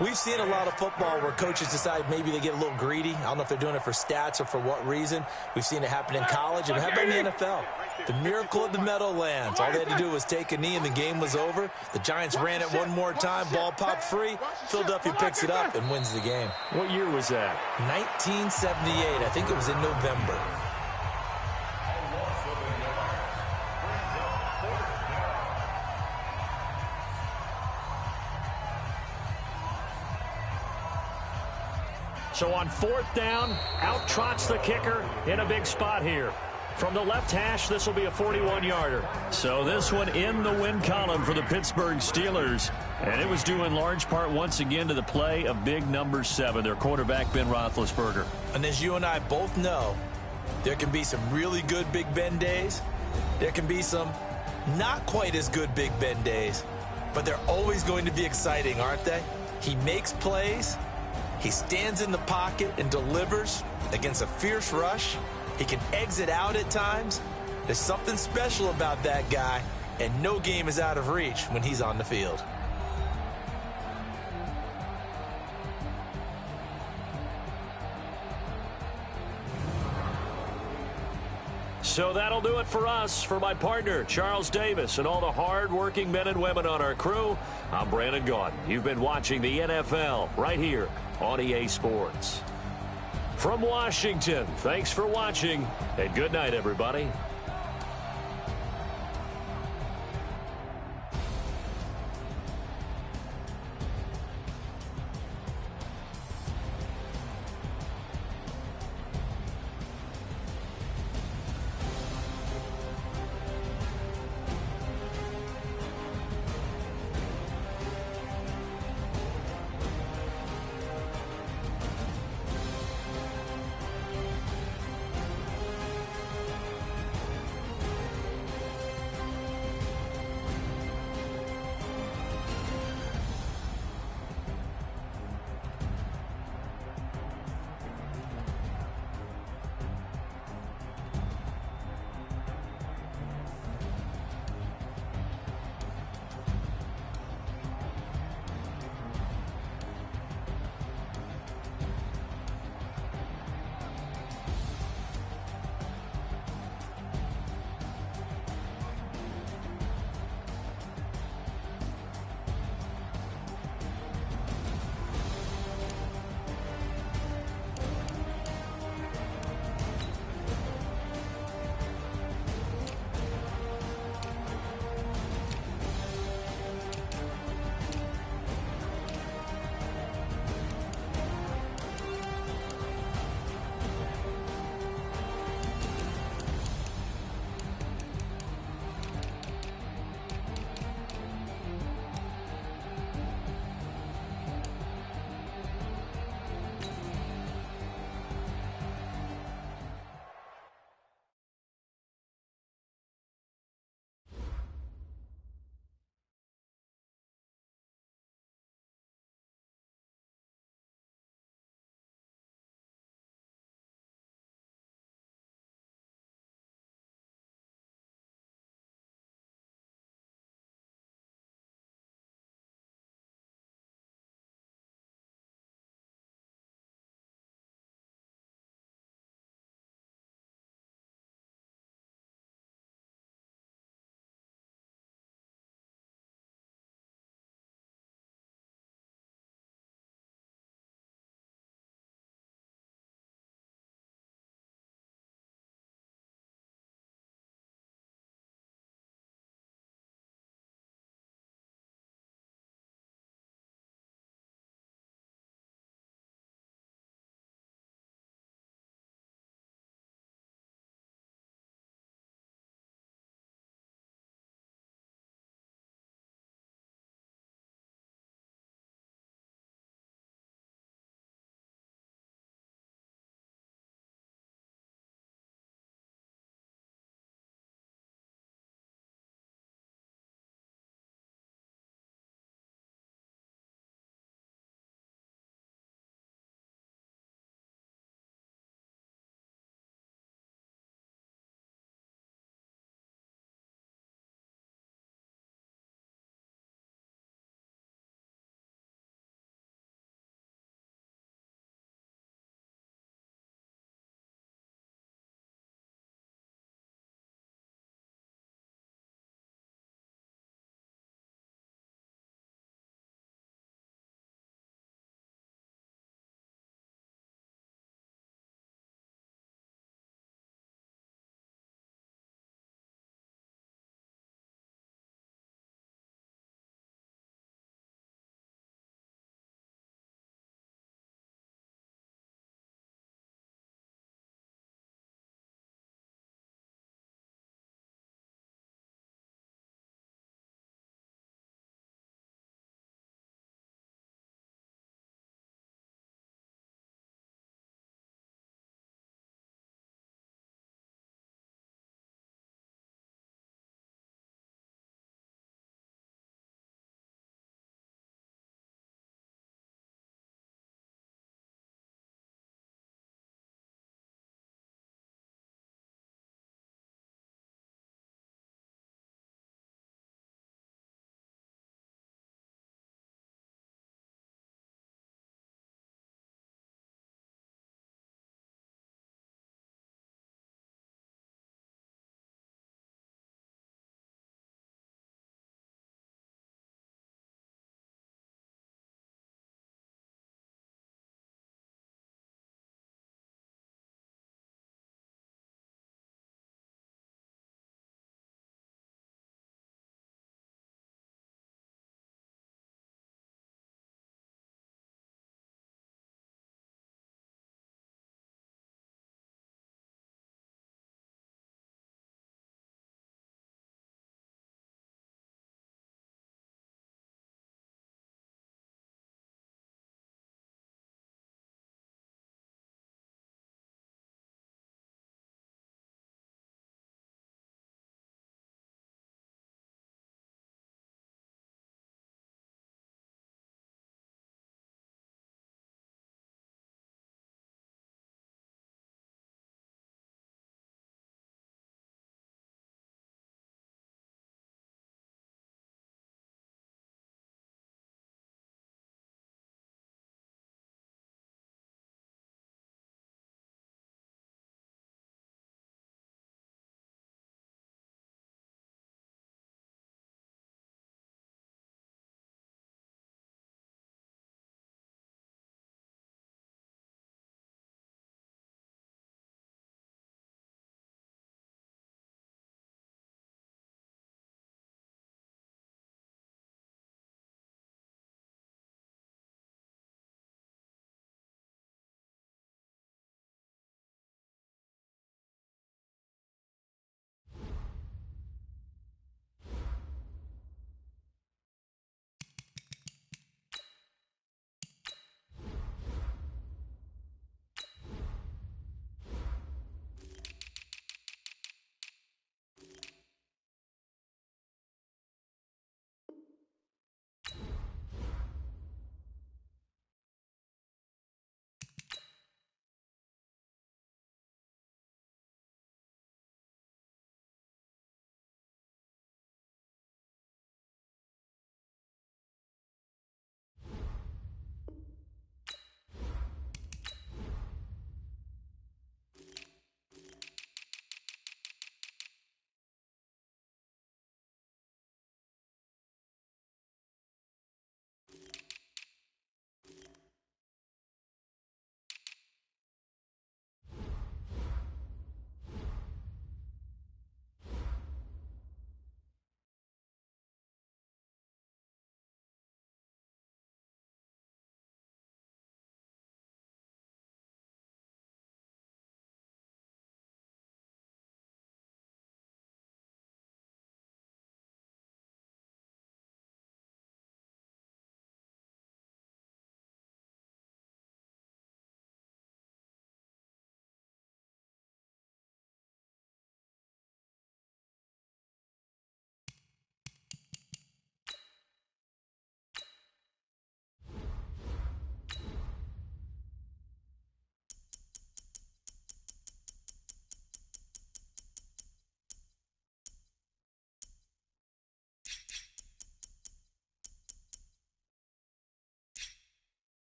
we've seen a lot of football where coaches decide maybe they get a little greedy. I don't know if they're doing it for stats or for what reason. We've seen it happen in college and happen in the NFL. The miracle of the Meadowlands. All they had to do was take a knee and the game was over. The Giants ran it one more time. Ball popped free. Philadelphia picks it up and wins the game. What year was that? 1978. I think it was in November. So on 4th down, out trots the kicker in a big spot here. From the left hash, this will be a 41-yarder. So this one in the win column for the Pittsburgh Steelers. And it was due in large part once again to the play of big number 7, their quarterback Ben Roethlisberger. And as you and I both know, there can be some really good Big Ben days. There can be some not quite as good Big Ben days. But they're always going to be exciting, aren't they? He makes plays. He stands in the pocket and delivers against a fierce rush. He can exit out at times. There's something special about that guy, and no game is out of reach when he's on the field. So that'll do it for us. For my partner, Charles Davis, and all the hard-working men and women on our crew, I'm Brandon Gaudin. You've been watching the NFL right here on EA Sports. From Washington, thanks for watching, and good night, everybody.